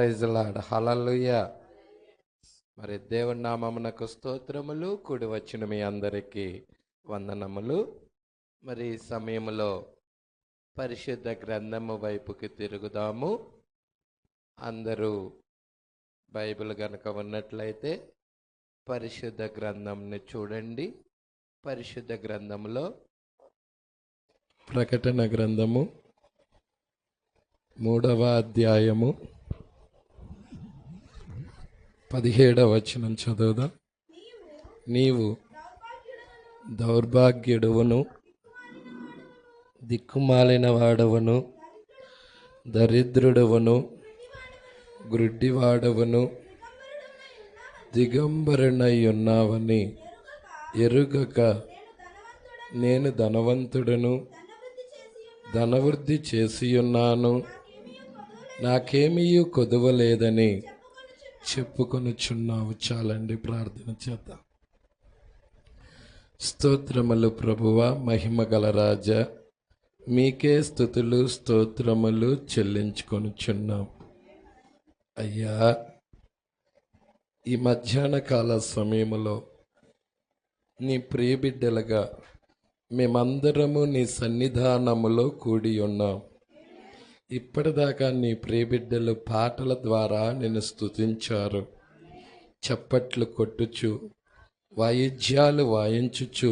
Praise lord. Hallelujah. మరి దేవుని నామమునకు స్తోత్రములు. కూడి వచ్చిన మీ అందరికీ వందనములు. మరి ఈ సమయంలో పరిశుద్ధ గ్రంథము వైపుకి తిరుగుదాము. అందరూ బైబిల్ గనుక ఉన్నట్లయితే పరిశుద్ధ గ్రంథంని చూడండి. పరిశుద్ధ గ్రంథంలో ప్రకటన గ్రంథము 3వ అధ్యాయము 17వ వచనం చదువుదాం. నీవు దౌర్భాగ్యుడవును, దిక్కుమాలిన వాడవును, దరిద్రుడవును, గ్రుడ్డివాడవును, దిగంబరునై ఉన్నావని ఎరుగక నేను ధనవంతుడను, ధనవృద్ధి చేసియున్నాను, నాకేమీయూ కొదువలేదని చెప్పుకొనుచున్నావు. చాలండి, ప్రార్థన చేద్దాం. స్తోత్రములు ప్రభువా, మహిమ గల రాజా, మీకే స్తుతులు స్తోత్రములు చెల్లించుకొనుచున్నాం. అయ్యా, ఈ మధ్యాహ్న కాల సమయంలో నీ ప్రియబిడ్డలుగా మేమందరము నీ సన్నిధానములో కూడి ఉన్నాం. ఇప్పటిదాకా నీ ప్రియబిడ్డలు పాటల ద్వారా నిన్ను స్తుతించారు. చప్పట్లు కొట్టుచు, వాయిద్యాలు వాయించుచు,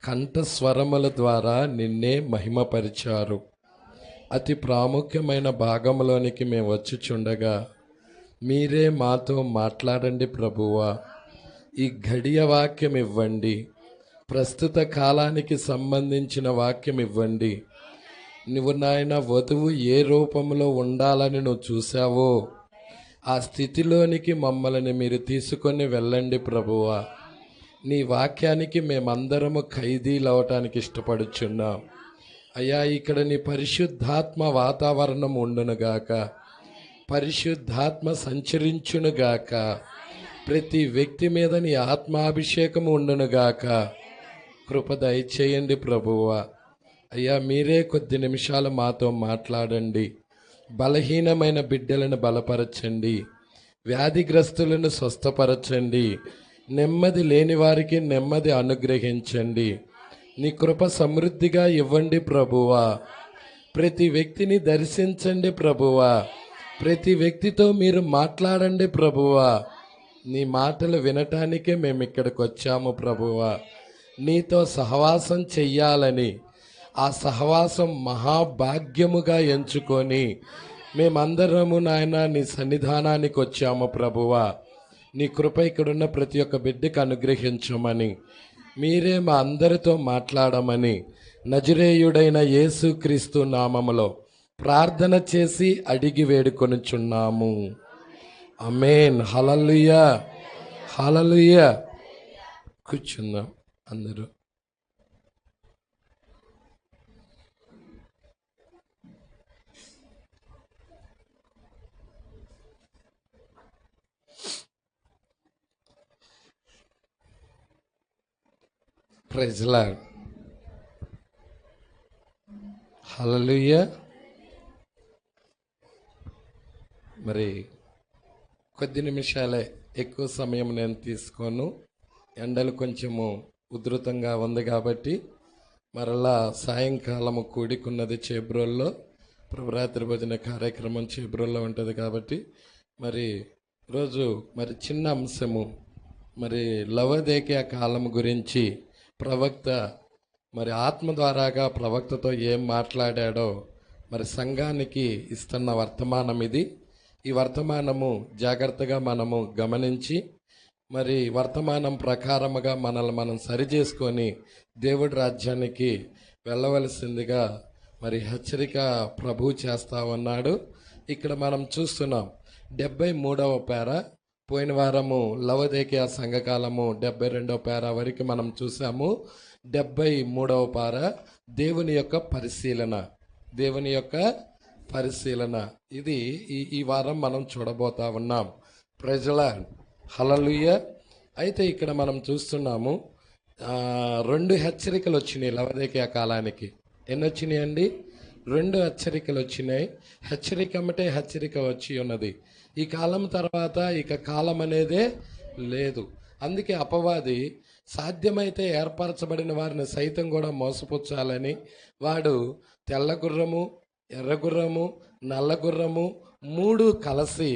కంఠస్వరముల ద్వారా నిన్నే మహిమపరిచారు. అతి ప్రాముఖ్యమైన భాగంలోనికి మేము వచ్చుచుండగా మీరే మాతో మాట్లాడండి ప్రభువా. ఈ గడియ వాక్యం ఇవ్వండి, ప్రస్తుత కాలానికి సంబంధించిన వాక్యం ఇవ్వండి. నువ్వు నాయన వధువు ఏ రూపంలో ఉండాలని నువ్వు చూసావో ఆ స్థితిలోనికి మమ్మల్ని మీరు తీసుకొని వెళ్ళండి ప్రభువా. నీ వాక్యానికి మేమందరము ఖైదీలు అవటానికి ఇష్టపడుచున్నాం. అయ్యా, ఇక్కడ నీ పరిశుద్ధాత్మ వాతావరణం ఉండునుగాక, పరిశుద్ధాత్మ సంచరించునుగాక, ప్రతి వ్యక్తి మీద నీ ఆత్మాభిషేకము ఉండునుగాక. కృప దయచేయండి ప్రభువా. అయ్యా, మీరే కొద్ది నిమిషాలు మాతో మాట్లాడండి. బలహీనమైన బిడ్డలను బలపరచండి, వ్యాధిగ్రస్తులను స్వస్థపరచండి, నెమ్మది లేని వారికి నెమ్మది అనుగ్రహించండి. నీ కృప సమృద్ధిగా ఇవ్వండి ప్రభువా. ప్రతి వ్యక్తిని దర్శించండి ప్రభువా. ప్రతి వ్యక్తితో మీరు మాట్లాడండి ప్రభువా. నీ మాటలు వినటానికే మేము ఇక్కడికి వచ్చాము ప్రభువా. నీతో సహవాసం చెయ్యాలని, ఆ సహవాసం మహాభాగ్యముగా ఎంచుకొని మేమందరము నాయన నీ సన్నిధానానికి వచ్చాము ప్రభువా. నీ కృప ఇక్కడున్న ప్రతి ఒక్క బిడ్డకు అనుగ్రహించమని, మీరే మా అందరితో మాట్లాడమని నజరేయుడైన యేసుక్రీస్తు నామములో ప్రార్థన చేసి అడిగి వేడుకొనుచున్నాము. ఆమేన్. హల్లెలూయా, హల్లెలూయా. కూర్చుందాం అందరూ. Praise lord. హల్లెలూయా. మరి కొద్ది నిమిషాలే, ఎక్కువ సమయం నేను తీసుకోను. ఎండలు కొంచెము ఉధృతంగా ఉంది కాబట్టి మరలా సాయంకాలము కూడికున్నది చేబ్రోల్లో. ప్రభురాత్రి భోజన కార్యక్రమం చేబ్రోల్లో ఉంటుంది కాబట్టి మరి రోజు మరి చిన్న అంశము, మరి లవోదికయ కాలం గురించి ప్రవక్త మరి ఆత్మ ద్వారాగా ప్రవక్తతో ఏం మాట్లాడాడో మరి సంఘానికి ఇస్తున్న వర్తమానం ఇది. ఈ వర్తమానము జాగ్రత్తగా మనము గమనించి మరి వర్తమానం ప్రకారముగా మనల్ని మనం సరిచేసుకొని దేవుడి రాజ్యానికి వెళ్ళవలసిందిగా మరి హెచ్చరిక ప్రభు చేస్తా ఉన్నాడు. ఇక్కడ మనం చూస్తున్నాం 73వ పేర. పోయిన వారము లవోదికయ సంఘకాలము 72వ పేర వరకు మనం చూసాము. 73వ పేర దేవుని యొక్క పరిశీలన, దేవుని యొక్క పరిశీలన. ఇది ఈ వారం మనం చూడబోతా ఉన్నాం. Praise lord. హల్లెలూయా. అయితే ఇక్కడ మనం చూస్తున్నాము 2 హెచ్చరికలు వచ్చినాయి లవోదికయ కాలానికి. ఎన్ని వచ్చినాయండి? 2 హెచ్చరికలు వచ్చినాయి. హెచ్చరిక అంటే హెచ్చరిక వచ్చి ఉన్నది. ఈ కాలం తర్వాత ఇక కాలం అనేదే లేదు. అందుకే అపవాది సాధ్యమైతే ఏర్పరచబడిన వారిని సైతం కూడా మోసపుచ్చాలని వాడు తెల్ల గుర్రము, ఎర్ర గుర్రము, నల్ల గుర్రము 3 కలిసి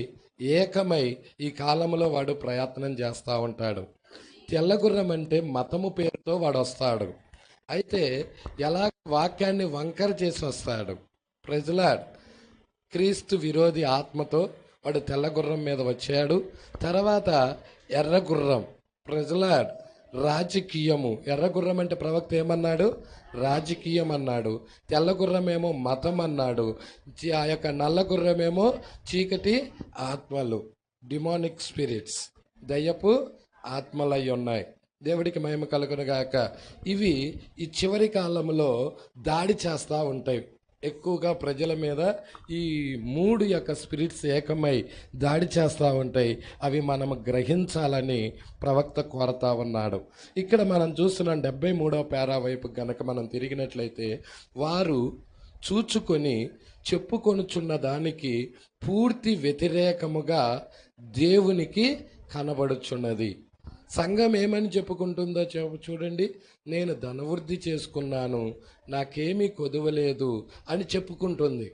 ఏకమై ఈ కాలంలో వాడు ప్రయత్నం చేస్తూ ఉంటాడు. తెల్ల గుర్రం అంటే మతము పేరుతో వాడు వస్తాడు. అయితే ఎలా వాక్యాన్ని వంకర చేసి వస్తాడు. ప్రజలాడ్ క్రీస్తు విరోధి ఆత్మతో వాడు తెల్ల గుర్రం మీద వచ్చాడు. తర్వాత ఎర్ర గుర్రం ప్రజలాడ్ రాజకీయము. ఎర్ర గుర్రం అంటే ప్రవక్త ఏమన్నాడు? రాజకీయం అన్నాడు. తెల్ల గుర్రమేమో మతం అన్నాడు. ఆ యొక్క నల్ల గుర్రమేమో చీకటి ఆత్మలు, డిమానిక్ స్పిరిట్స్, దయ్యపు ఆత్మలై ఉన్నాయి. దేవుడికి మహిమ కలుగునుగాక. ఇవి ఈ చివరి కాలంలో దాడి చేస్తూ ఉంటాయి. ఎక్కువగా ప్రజల మీద ఈ 3 యొక్క స్పిరిట్స్ ఏకమై దాడి చేస్తూ ఉంటాయి. అవి మనం గ్రహించాలని ప్రవక్త కోరుతా ఉన్నాడు. ఇక్కడ మనం చూస్తున్నాం 73వ పేరా వైపు గనక మనం తిరిగినట్లయితే, వారు చూచుకొని చెప్పుకొనుచున్న దానికి పూర్తి వ్యతిరేకముగా దేవునికి కనబడుచున్నది. సంఘం ఏమని చెప్పుకుంటుందో చూడండి. నేను ధనవృద్ధి చేసుకున్నాను, నాకేమీ కొదవలేదు అని చెప్పుకుంటుంది.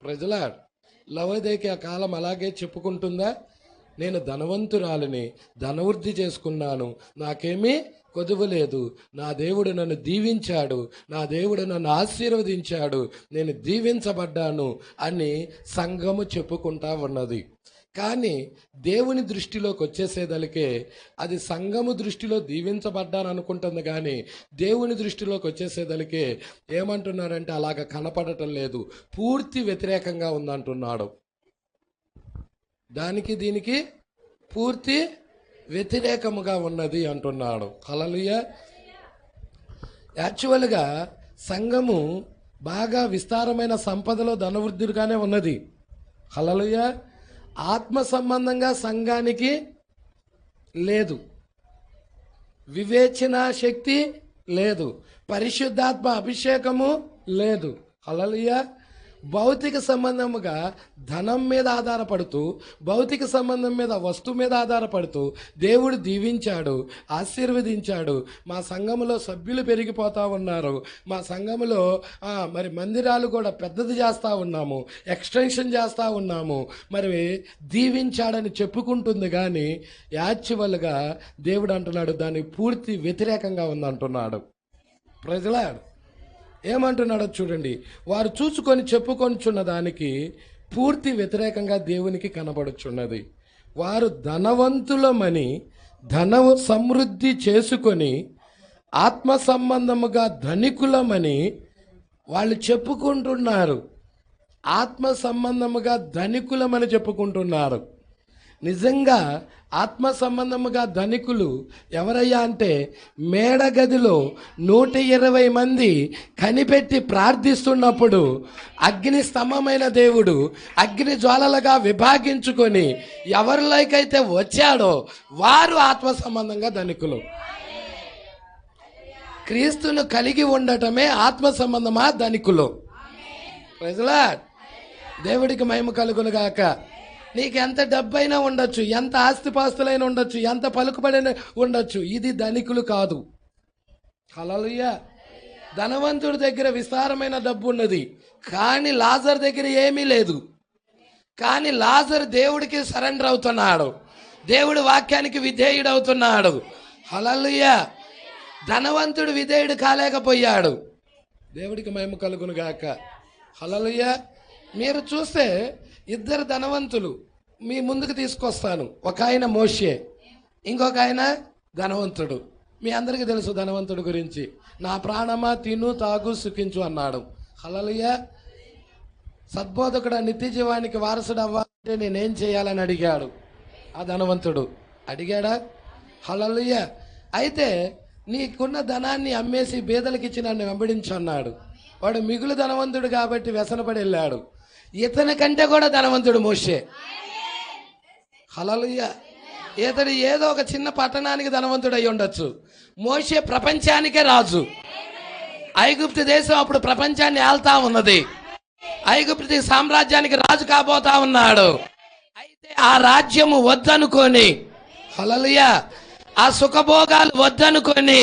ప్రజల లవదేకి ఆ కాలం అలాగే చెప్పుకుంటుందా? నేను ధనవంతురాలిని, ధనవృద్ధి చేసుకున్నాను, నాకేమీ కొదవలేదు, నా దేవుడు నన్ను దీవించాడు, నా దేవుడు నన్ను ఆశీర్వదించాడు, నేను దీవించబడ్డాను అని సంఘము చెప్పుకుంటా ఉన్నది. కానీ దేవుని దృష్టిలోకి వచ్చేసేదలికే అది సంఘము దృష్టిలో దీవించబడ్డాను అనుకుంటుంది. కానీ దేవుని దృష్టిలోకి వచ్చేసేదలికే ఏమంటున్నారంటే అలాగ కనపడటం లేదు, పూర్తి వ్యతిరేకంగా ఉందంటున్నాడు. దానికి దీనికి పూర్తి వ్యతిరేకముగా ఉన్నది అంటున్నాడు. హల్లెలూయా. యాక్చువల్గా సంఘము బాగా విస్తారమైన సంపదలో ధనవృద్ధిగానే ఉన్నది. హల్లెలూయా. ఆత్మ సంబంధంగా సంఘానికి లేదు, వివేచన శక్తి లేదు, పరిశుద్ధాత్మ అభిషేకము లేదు. హల్లెలూయా. భౌతిక సంబంధముగా ధనం మీద ఆధారపడుతూ, భౌతిక సంబంధం మీద వస్తువు మీద ఆధారపడుతూ దేవుడు దీవించాడు, ఆశీర్వదించాడు. మా సంఘములో సభ్యులు పెరిగిపోతూ ఉన్నారు, మా సంఘములో మరి మందిరాలు కూడా పెద్దది చేస్తూ ఉన్నాము, ఎక్స్టెన్షన్ చేస్తూ ఉన్నాము, మరి దీవించాడని చెప్పుకుంటుంది. కానీ యాక్చువల్గా దేవుడు అంటున్నాడు దానికి పూర్తి వ్యతిరేకంగా ఉందంటున్నాడు. ప్రజలాడు ఏమంటున్నాడో చూడండి. వారు చూసుకొని చెప్పుకొనిచున్న దానికి పూర్తి వ్యతిరేకంగా దేవునికి కనబడుచున్నది. వారు ధనవంతులమని ధన సమృద్ధి చేసుకొని ఆత్మ సంబంధముగా ధనికులమని వాళ్ళు చెప్పుకుంటున్నారు. ఆత్మ సంబంధముగా ధనికులమని చెప్పుకుంటున్నారు. నిజంగా ఆత్మ సంబంధముగా ధనికులు ఎవరయ్యా అంటే, మేడగదిలో 120 మంది కనిపెట్టి ప్రార్థిస్తున్నప్పుడు అగ్ని స్తంభమైన దేవుడు అగ్ని జ్వాలలుగా విభాగించుకొని ఎవరిలోకైతే వచ్చాడో వారు ఆత్మ సంబంధంగా ధనికులు. క్రీస్తును కలిగి ఉండటమే ఆత్మ సంబంధమా ధనికులు. ప్రజలా దేవుడికి మహిమ కలుగునుగాక. నీకు ఎంత డబ్బైనా ఉండొచ్చు, ఎంత ఆస్తిపాస్తులైనా ఉండొచ్చు, ఎంత పలుకుబడైనా ఉండొచ్చు, ఇది ధనికులు కాదు. హల్లెలూయా. ధనవంతుడి దగ్గర విస్తారమైన డబ్బు ఉన్నది, కానీ లాజర్ దగ్గర ఏమీ లేదు. కానీ లాజర్ దేవుడికి సరెండర్ అవుతున్నాడు, దేవుడి వాక్యానికి విధేయుడు అవుతున్నాడు. హల్లెలూయా. ధనవంతుడు విధేయుడు కాలేకపోయాడు. దేవుడికి మహిమ కలుగును గాక. హల్లెలూయా. మీరు చూస్తే 2 ధనవంతులు మీ ముందుకు తీసుకొస్తాను. ఒక ఆయన మోషే, ఇంకొక ఆయన ధనవంతుడు. మీ అందరికీ తెలుసు ధనవంతుడు గురించి. నా ప్రాణమా తిను తాగు సుఖించు అన్నాడు. హల్లెలూయా. సద్బోధకుడు నిత్య జీవానికి వారసుడు అవ్వాలంటే నేనేం చేయాలని అడిగాడు ఆ ధనవంతుడు. అడిగాడా? హల్లెలూయా. అయితే నీకున్న ధనాన్ని అమ్మేసి బీదలకు ఇచ్చి నన్ను వెంబడించు అన్నాడు. వాడు మిగులు ధనవంతుడు కాబట్టి వ్యసనపడి వెళ్ళాడు. ఇతని కంటే కూడా ధనవంతుడు మోషే. హల్లెలూయా. ఇతడు ఏదో ఒక చిన్న పట్టణానికి ధనవంతుడు అయి ఉండొచ్చు, మోషే ప్రపంచానికే రాజు. ఐగుప్తు దేశం అప్పుడు ప్రపంచాన్ని ఏల్తా ఉన్నది. ఐగుప్తు సామ్రాజ్యానికి రాజు కాబోతా ఉన్నాడు. అయితే ఆ రాజ్యము వద్దనుకొని, హల్లెలూయా, ఆ సుఖభోగాలు వద్దనుకొని,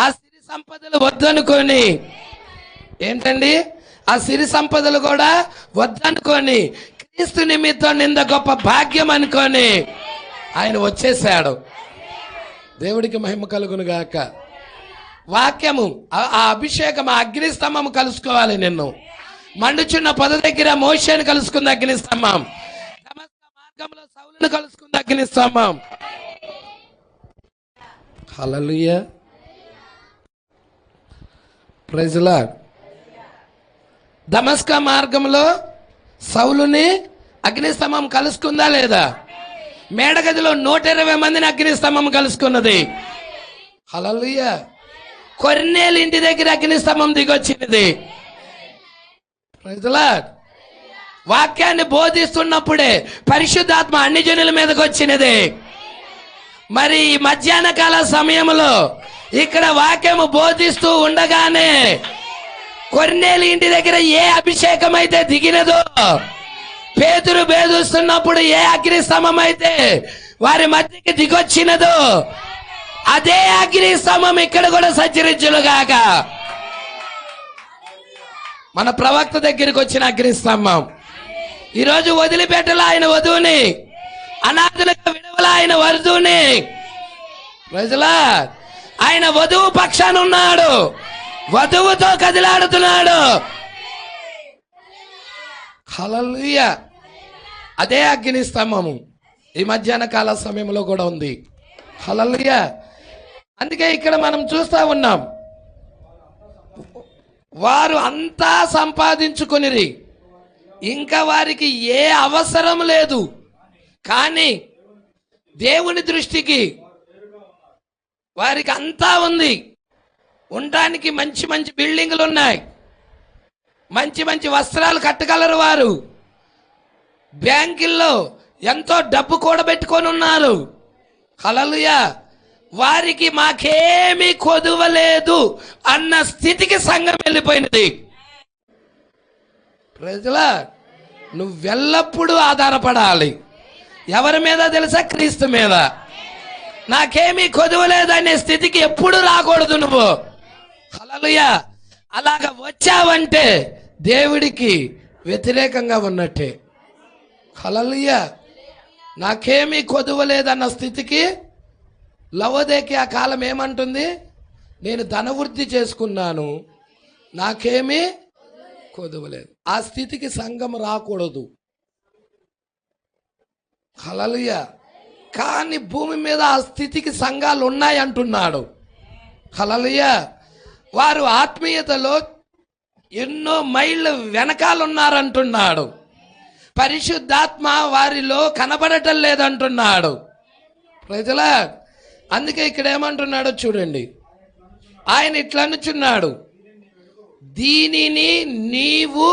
ఆ సిరి సంపదలు వద్దనుకొని, ఏంటండి, ఆ సిరి సంపదలు కూడా వద్దనుకొని, క్రీస్తు నిమిత్తం నింద గొప్ప భాగ్యం అనుకొని ఆయన వచ్చేసాడు. దేవుడికి మహిమ కలుగును గాక. వాక్యము, ఆ అభిషేకం, ఆ అగ్నిస్తంభం కలుసుకోవాలి. నిన్ను మండుచున్న పొద దగ్గర మోషేని కలుసుకుంది అగ్నిస్తంభం, దమస్క మార్గంలో సౌలును కలుసుకుంది అగ్నిస్తంభం. హల్లెలూయా, ప్రైజ్ ది లార్డ్. దమస్క మార్గంలో సౌలుని అగ్నిస్తంభం కలుసుకుందా లేదా? మేడగదిలో 120 మందిని అగ్నిస్తంభం కలుసుకున్నది. హల్లెలూయా. కొర్నేలు ఇంటి దగ్గర అగ్నిస్తంభం దిగొచ్చినది. Praise the lord. వాక్యాన్ని బోధిస్తున్నప్పుడే పరిశుద్ధాత్మ అన్ని జనుల మీదకి వచ్చినది. మరి ఈ మధ్యాహ్న కాల సమయంలో ఇక్కడ వాక్యము బోధిస్తూ ఉండగానే కొర్నేలు ఇంటి దగ్గర ఏ అభిషేకం అయితే దిగినదో, పేతురు బోధిస్తున్నప్పుడు ఏ అగ్నిస్తంభం అయితే వారి మధ్యకి దిగొచ్చినదో, అదే అగ్నిస్తంభం ఇక్కడ కూడా సంచరించులుగాక. మన ప్రవక్త దగ్గరికి వచ్చిన అగ్నిస్తంభం ఈరోజు వదిలిపెట్టల ఆయన వధువుని, అనాథులుగా విడవల ఆయన వధువుని. ప్రజలా, ఆయన వధువు పక్షాన ఉన్నాడు, వధువుతో కదిలాడుతున్నాడు. హల్లెలూయా. అదే అగ్నిస్తంభము ఈ మధ్యాహ్న కాల సమయంలో కూడా ఉంది. హల్లెలూయా. అందుకే ఇక్కడ మనం చూస్తా ఉన్నాం, వారు అంతా సంపాదించుకొనిరి, ఇంకా వారికి ఏ అవసరం లేదు. కానీ దేవుని దృష్టికి వారికి అంతా ఉంది. ఉండడానికి మంచి మంచి బిల్డింగులు ఉన్నాయి, మంచి మంచి వస్త్రాలు కట్టగలరు. వారు బ్యాంకుల్లో ఎంతో డబ్బు కూడబెట్టుకొని ఉన్నారు. హల్లెలూయా. వారికి మాకేమీ కొదువలేదు అన్న స్థితికి సంఘం వెళ్ళిపోయినది. ప్రజలా, నువ్వెల్లప్పుడూ ఆధారపడాలి. ఎవరి మీద తెలుసా? క్రీస్తు మీద. నాకేమీ కొదువలేదు అనే స్థితికి ఎప్పుడు రాకూడదు నువ్వు. హల్లెలూయా. అలాగ వచ్చావంటే దేవుడికి వ్యతిరేకంగా ఉన్నట్టే. హల్లెలూయా. నాకేమీ కొదువలేదన్న స్థితికి లవోదికయ కాలం ఏమంటుంది? నేను ధనవృద్ధి చేసుకున్నాను, నాకేమీ కొదువలేదు. ఆ స్థితికి సంఘం రాకూడదు. హల్లెలూయా. కానీ భూమి మీద ఆ స్థితికి సంఘాలు ఉన్నాయి అంటున్నాడు. హల్లెలూయా. వారు ఆత్మీయతలో ఎన్నో మైళ్ళు వెనకాలన్నారంటున్నాడు. పరిశుద్ధాత్మ వారిలో కనబడటం లేదంటున్నాడు. ప్రజలా, అందుకే ఇక్కడ ఏమంటున్నాడో చూడండి. ఆయన ఇట్లా అనుచున్నాడు, దీనిని నీవు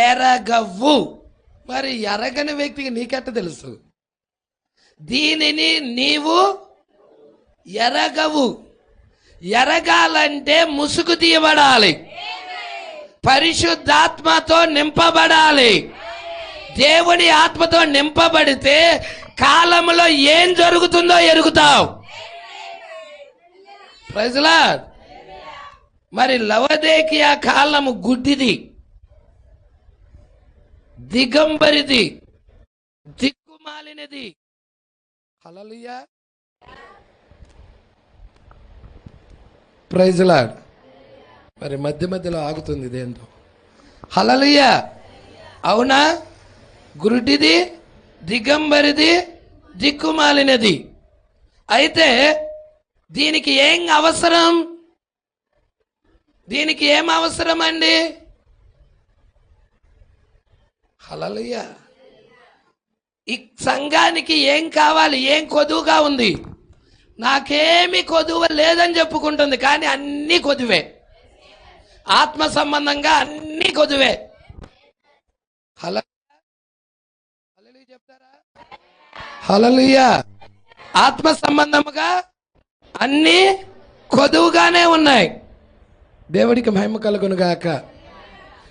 ఎరగవు. మరి ఎరగని వ్యక్తికి నీకెట్ట తెలుసు? దీనిని నీవు ఎరగవు. ఎరగాలంటే ముసుగు తీయబడాలి, పరిశుద్ధాత్మతో నింపబడాలి. దేవుని ఆత్మతో నింపబడితే కాలంలో ఏం జరుగుతుందో ఎరుగుతావు. Praise the lord. మరి లవోదికయ కాలము గుడ్డిది, దిగంబరిది, దిక్కుమాలినది. హల్లెలూయా. Praise the lord. మరి మధ్య మధ్యలో ఆగుతుంది ఇదేంటో. హల్లెలూయా. అవునా? గురుడిది, దిగంబరిది, దిక్కుమాలినది. అయితే దీనికి ఏం అవసరం? దీనికి ఏం అవసరం అండి? హల్లెలూయా. ఈ సంఘానికి ఏం కావాలి? ఏం కొదువుగా ఉంది? నాకేమీ కొదువ లేదని చెప్పుకుంటుంది, కానీ అన్నీ కొదువే. ఆత్మ సంబంధంగా అన్నీ కొదువే. హల్లెలూయా చెప్తారా? హల్లెలూయా. ఆత్మ సంబంధముగా అన్నీ కొదువుగానే ఉన్నాయి. దేవుడికి మహిమ కలుగును గాక.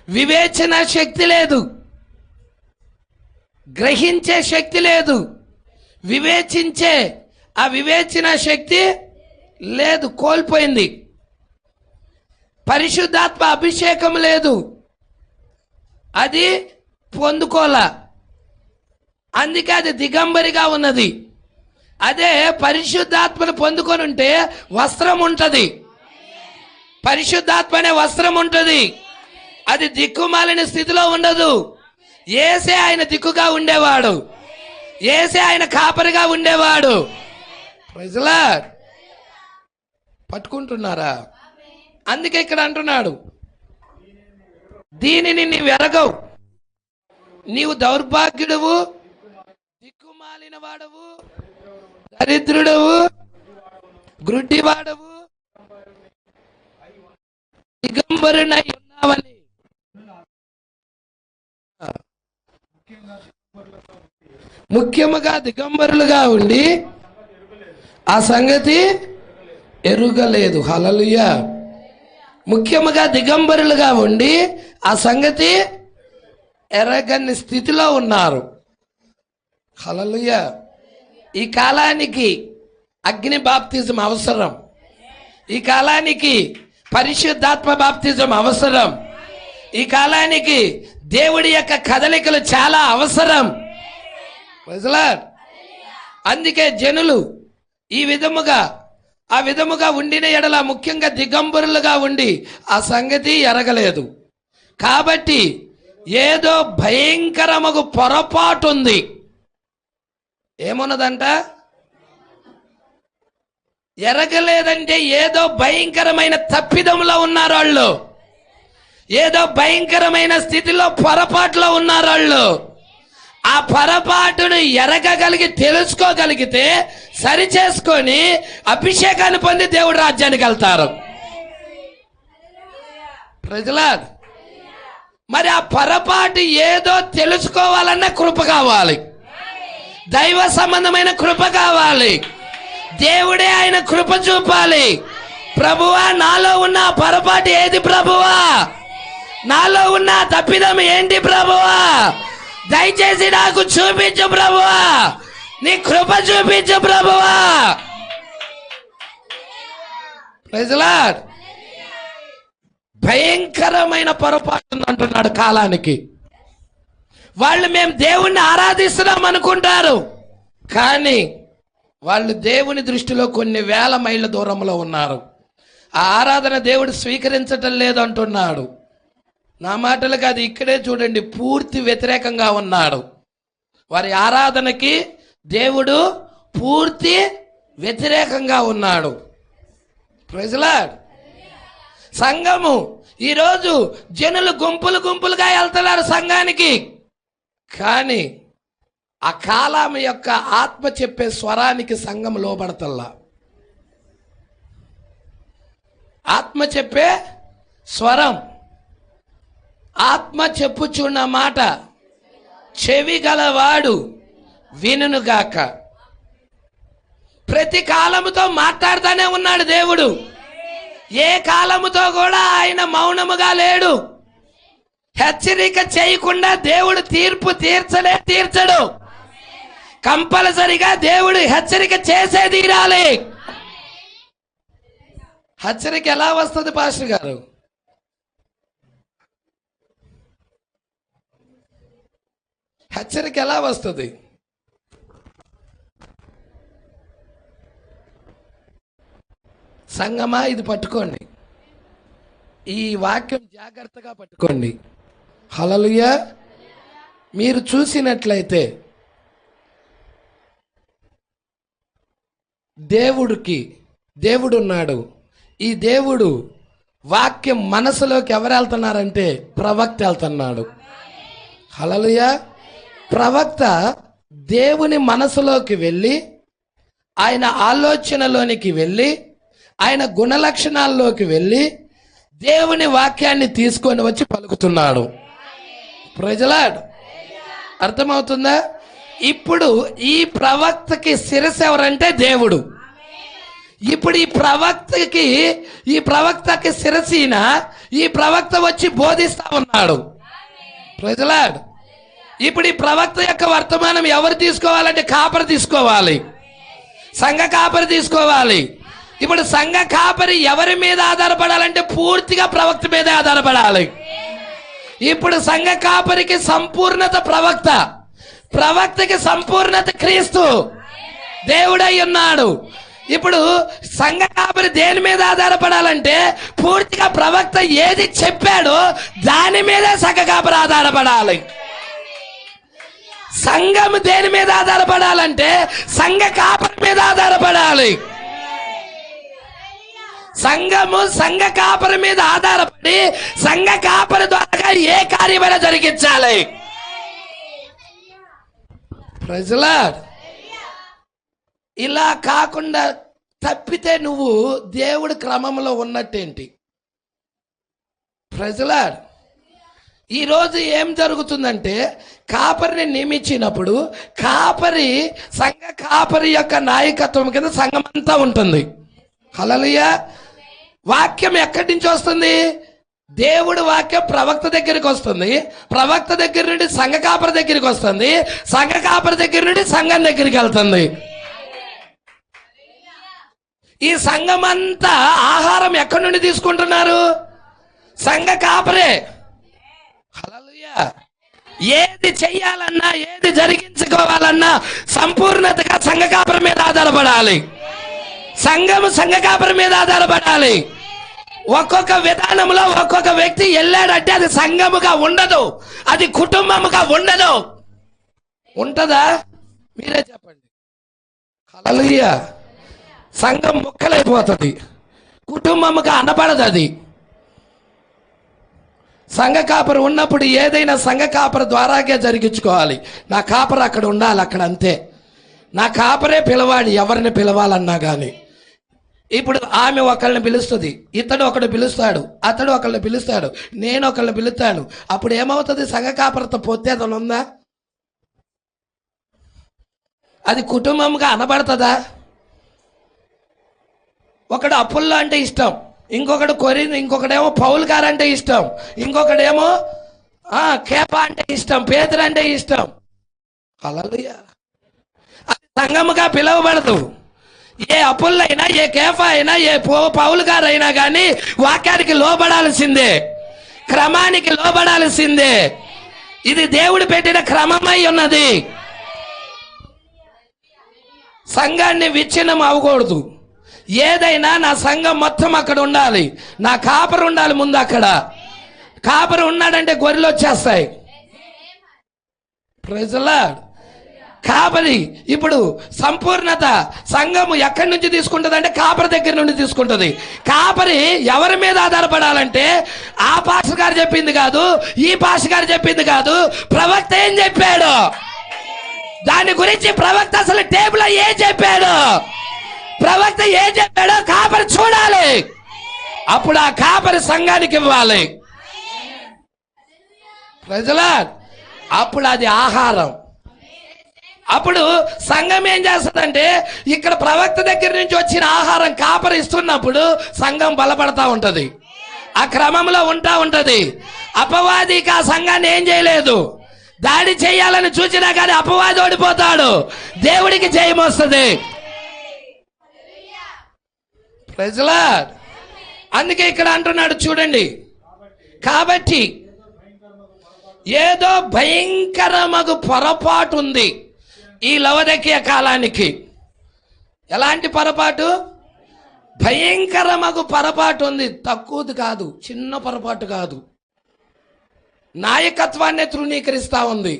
వివేచన శక్తి లేదు. గ్రహించే శక్తి లేదు, వివేచించే ఆ వివేచన శక్తి లేదు, కోల్పోయింది. పరిశుద్ధాత్మ అభిషేకం లేదు, అది పొందుకోలా, అందుకే అది దిగంబరిగా ఉన్నది. అదే పరిశుద్ధాత్మను పొందుకొని ఉంటే వస్త్రం ఉంటుంది, పరిశుద్ధాత్మ అనే వస్త్రం ఉంటుంది, అది దిక్కుమాలిన స్థితిలో ఉండదు. యేసే ఆయన దిక్కుగా ఉండేవాడు, యేసే ఆయన కాపరిగా ఉండేవాడు. Praise the lord. పట్టుకుంటున్నారా? అందుకే ఇక్కడ అంటున్నాడు, దీనిని నీవు ఎరగవు, నీవు దౌర్భాగ్యుడవు, దిక్కుమాలిన వాడవు, దరిద్రుడవు, గ్రుడ్డివాడవు, దిగంబరునై ఉన్నావని. ముఖ్యముగా దిగంబరులుగా ఉండి ఆ సంగతి ఎరుగలేదు. హల్లెలూయా. ముఖ్యముగా దిగంబరులుగా ఉండి ఆ సంగతి ఎరగని స్థితిలో ఉన్నారు. హల్లెలూయా. ఈ కాలానికి అగ్ని బాప్తిజం అవసరం, ఈ కాలానికి పరిశుద్ధాత్మ బాప్తిజం అవసరం, ఈ కాలానికి దేవుడి యొక్క కదలికలు చాలా అవసరం. Praise the Lord. అందుకే జనులు ఈ విధముగా ఆ విధముగా ఉండిన ఎడల, ముఖ్యంగా దిగంబరులుగా ఉండి ఆ సంగతి ఎరగలేదు. కాబట్టి ఏదో భయంకరమగు పొరపాటు ఉంది. ఏమున్నదంట? ఎరగలేదంటే ఏదో భయంకరమైన తప్పిదంలో ఉన్నారు వాళ్ళు, ఏదో భయంకరమైన స్థితిలో పొరపాటులో ఉన్నారు వాళ్ళు. ఆ పొరపాటును ఎరగగలిగి తెలుసుకోగలిగితే సరి చేసుకొని అభిషేకాన్ని పొంది దేవుడి రాజ్యానికి వెళ్తారు. ప్రజలార్, మరి ఆ పొరపాటు ఏదో తెలుసుకోవాలన్న కృప కావాలి, దైవ సంబంధమైన కృప కావాలి, దేవుడే ఆయన కృప చూపాలి. ప్రభువా, నాలో ఉన్న పొరపాటు ఏది ప్రభువా? నాలో ఉన్న తప్పిదం ఏంటి ప్రభువా? దయచేసి నాకు చూపించు ప్రభువా, నీ కృప చూపించు ప్రభువా. Praise the Lord. భయంకరమైన పొరపాటు అంటున్నాడు కాలానికి. వాళ్ళు మేము దేవుణ్ణి ఆరాధిస్తున్నాం అనుకుంటారు, కానీ వాళ్ళు దేవుని దృష్టిలో కొన్ని వేల మైళ్ళ దూరంలో ఉన్నారు. ఆ ఆరాధన దేవుడు స్వీకరించటం లేదు అంటున్నాడు. నా మాటలు కాదు, ఇక్కడే చూడండి, పూర్తి వ్యతిరేకంగా ఉన్నాడు. వారి ఆరాధనకి దేవుడు పూర్తి వ్యతిరేకంగా ఉన్నాడు. Praise the Lord. సంఘము ఈరోజు జనులు గుంపులు గుంపులుగా వెళ్తున్నారు సంఘానికి, కానీ ఆ కాలం యొక్క ఆత్మ చెప్పే స్వరానికి సంఘం లోబడతల్లా. ఆత్మ చెప్పే స్వరం, ఆత్మ చెప్పుచున్న మాట చెవి గలవాడు వినుగాక. ప్రతి కాలముతో మాట్లాడుతూనే ఉన్నాడు దేవుడు. ఏ కాలముతో కూడా ఆయన మౌనముగా లేడు. హెచ్చరిక చేయకుండా దేవుడు తీర్పు తీర్చడు. కంపల్సరిగా దేవుడు హెచ్చరిక చేసే తీరాలి. హెచ్చరిక ఎలా వస్తుంది పాస్టర్ గారు? హెచ్చరిక ఎలా వస్తుంది? సంగమా, ఇది పట్టుకోండి, ఈ వాక్యం జాగ్రత్తగా పట్టుకోండి. హల్లెలూయా. మీరు చూసినట్లయితే దేవుడున్నాడు. ఈ దేవుడు వాక్యం మనసులోకి ఎవరు వెళ్తున్నారంటే ప్రవక్త వెళ్తున్నాడు. హల్లెలూయా. ప్రవక్త దేవుని మనసులోకి వెళ్ళి, ఆయన ఆలోచనలోనికి వెళ్ళి, ఆయన గుణలక్షణాల్లోకి వెళ్ళి దేవుని వాక్యాన్ని తీసుకొని వచ్చి పలుకుతున్నాడు. Praise the lord. అర్థమవుతుందా? ఇప్పుడు ఈ ప్రవక్తకి శిరస్సు ఎవరంటే దేవుడు. ఇప్పుడు ఈ ప్రవక్తకి శిరస్సున ఈ ప్రవక్త వచ్చి బోధిస్తా ఉన్నాడు. Praise the Lord. ఇప్పుడు ఈ ప్రవక్త యొక్క వర్తమానం ఎవరు తీసుకోవాలంటే కాపరి తీసుకోవాలి, సంఘ కాపరి తీసుకోవాలి. ఇప్పుడు సంఘ కాపరి ఎవరి మీద ఆధారపడాలంటే పూర్తిగా ప్రవక్త మీదే ఆధారపడాలి. ఇప్పుడు సంఘ కాపరికి సంపూర్ణత ప్రవక్త, ప్రవక్తకి సంపూర్ణత క్రీస్తు దేవుడై ఉన్నాడు. ఇప్పుడు సంఘ కాపరి దేని మీద ఆధారపడాలంటే పూర్తిగా ప్రవక్త ఏది చెప్పాడో దాని మీదే సంఘ కాపరి ఆధారపడాలి. సంఘం దేని మీద ఆధారపడాలంటే సంఘ కాపరి మీద ఆధారపడాలి. సంఘము సంఘ కాపరి మీద ఆధారపడి సంఘ కాపరి ద్వారా ఏ కార్యమైనా జరిగించాలి. Praise the lord. ఇలా కాకుండా తప్పితే నువ్వు దేవుడి క్రమంలో ఉన్నట్టేంటి? Praise the lord. ఈరోజు ఏం జరుగుతుందంటే కాపరిని నియమించినప్పుడు కాపరి సంఘ కాపరి యొక్క నాయకత్వం కింద సంఘం అంతా ఉంటుంది. హల్లెలూయా. వాక్యం ఎక్కడి నుంచి వస్తుంది? దేవుడి వాక్యం ప్రవక్త దగ్గరికి వస్తుంది, ప్రవక్త దగ్గర నుండి సంఘ కాపరి దగ్గరికి వస్తుంది, సంఘ కాపరి దగ్గర నుండి సంఘం దగ్గరికి వెళ్తుంది. ఈ సంఘం అంతా ఆహారం ఎక్కడి నుండి తీసుకుంటున్నారు? సంఘ కాపరే. హల్లెలూయా. ఏది చెయ్యాలన్నా ఏది జరిగించుకోవాలన్నా సంపూర్ణతగా సంఘ కాపరి మీద ఆధారపడాలి. సంఘము సంఘ కాపరి మీద ఆధారపడాలి. ఒక్కొక్క విధానంలో ఒక్కొక్క వ్యక్తి వెళ్ళాడంటే అది సంఘముగా ఉండదు, అది కుటుంబముగా ఉండదు. ఉంటదా? మీరే చెప్పండి. హల్లెలూయా. సంఘం ముక్కలైపోతుంది, కుటుంబముగా అనబడదు. అది సంఘ కాపరి ఉన్నప్పుడు ఏదైనా సంఘ కాపరి ద్వారాగే జరిగించుకోవాలి. నా కాపరి అక్కడ ఉండాలి, అక్కడ అంతే. నా కాపరే పిలవాలి ఎవరిని పిలవాలన్నా కానీ. ఇప్పుడు ఆమె ఒకళ్ళని పిలుస్తుంది, ఇతడు ఒకడు పిలుస్తాడు, అతడు ఒకళ్ళని పిలుస్తాడు, నేను ఒకళ్ళని పిలుస్తాను. అప్పుడు ఏమవుతుంది? సంఘ కాపరితో పొత్తేదలు ఉందా? అది కుటుంబంగా అనబడుతుందా? ఒకడు అప్పుల్లో అంటే ఇష్టం, ఇంకొకడు ఇంకొకడేమో పౌలు గారు అంటే ఇష్టం, ఇంకొకడేమో కేపా అంటే ఇష్టం, పేదరు అంటే ఇష్టం. హల్లెలూయా. అది సంఘముగా పిలవబడదు. ఏ అప్పులైనా, ఏ కేఫా అయినా, ఏ పౌలు గారు అయినా కానీ వాక్యానికి లోబడాల్సిందే, క్రమానికి లోబడాల్సిందే. ఇది దేవుడు పెట్టిన క్రమమై ఉన్నది. సంఘాన్ని విచ్ఛిన్నం అవ్వకూడదు. ఏదైనా నా సంఘం మొత్తం అక్కడ ఉండాలి, నా కాపరి ఉండాలి. ముందు అక్కడ కాపరి ఉన్నాడంటే గొర్రెలు వచ్చేస్తాయి. Praise the Lord. కాపరి ఇప్పుడు సంపూర్ణత సంఘము ఎక్కడి నుంచి తీసుకుంటుంది అంటే కాపరి దగ్గర నుండి తీసుకుంటుంది. కాపరి ఎవరి మీద ఆధారపడాలంటే ఆ పాస్టర్ గారు చెప్పింది కాదు, ఈ పాస్టర్ గారు చెప్పింది కాదు, ప్రవక్త ఏం చెప్పాడు దాని గురించి. ప్రవక్త అసలు టేబుల్ ఏం చెప్పాడు, ప్రవక్త ఏం చెప్పాడో కాపరి చూడాలి. అప్పుడు ఆ కాపరి సంఘానికి ఇవ్వాలి. Praise the Lord. అప్పుడు అది ఆహారం. అప్పుడు సంఘం ఏం చేస్తుందంటే ఇక్కడ ప్రవక్త దగ్గర నుంచి వచ్చిన ఆహారం కాపరి ఇస్తున్నప్పుడు సంఘం బలపడతా ఉంటది, ఆ క్రమంలో ఉంటా ఉంటది. అపవాదికి ఆ సంఘాన్ని ఏం చేయలేదు, దాడి చేయాలని చూసినా కానీ అపవాది ఓడిపోతాడు, దేవుడికి జయం వస్తుంది. Praise the Lord. అందుకే ఇక్కడ అంటున్నాడు చూడండి, కాబట్టి ఏదో భయంకరమగు పొరపాటు ఉంది ఈ లవదకియ కాలానికి. ఎలాంటి పొరపాటు? భయంకరమగు పొరపాటు ఉంది. తక్కువది కాదు, చిన్న పొరపాటు కాదు. నాయకత్వాన్ని తృణీకరిస్తా ఉంది,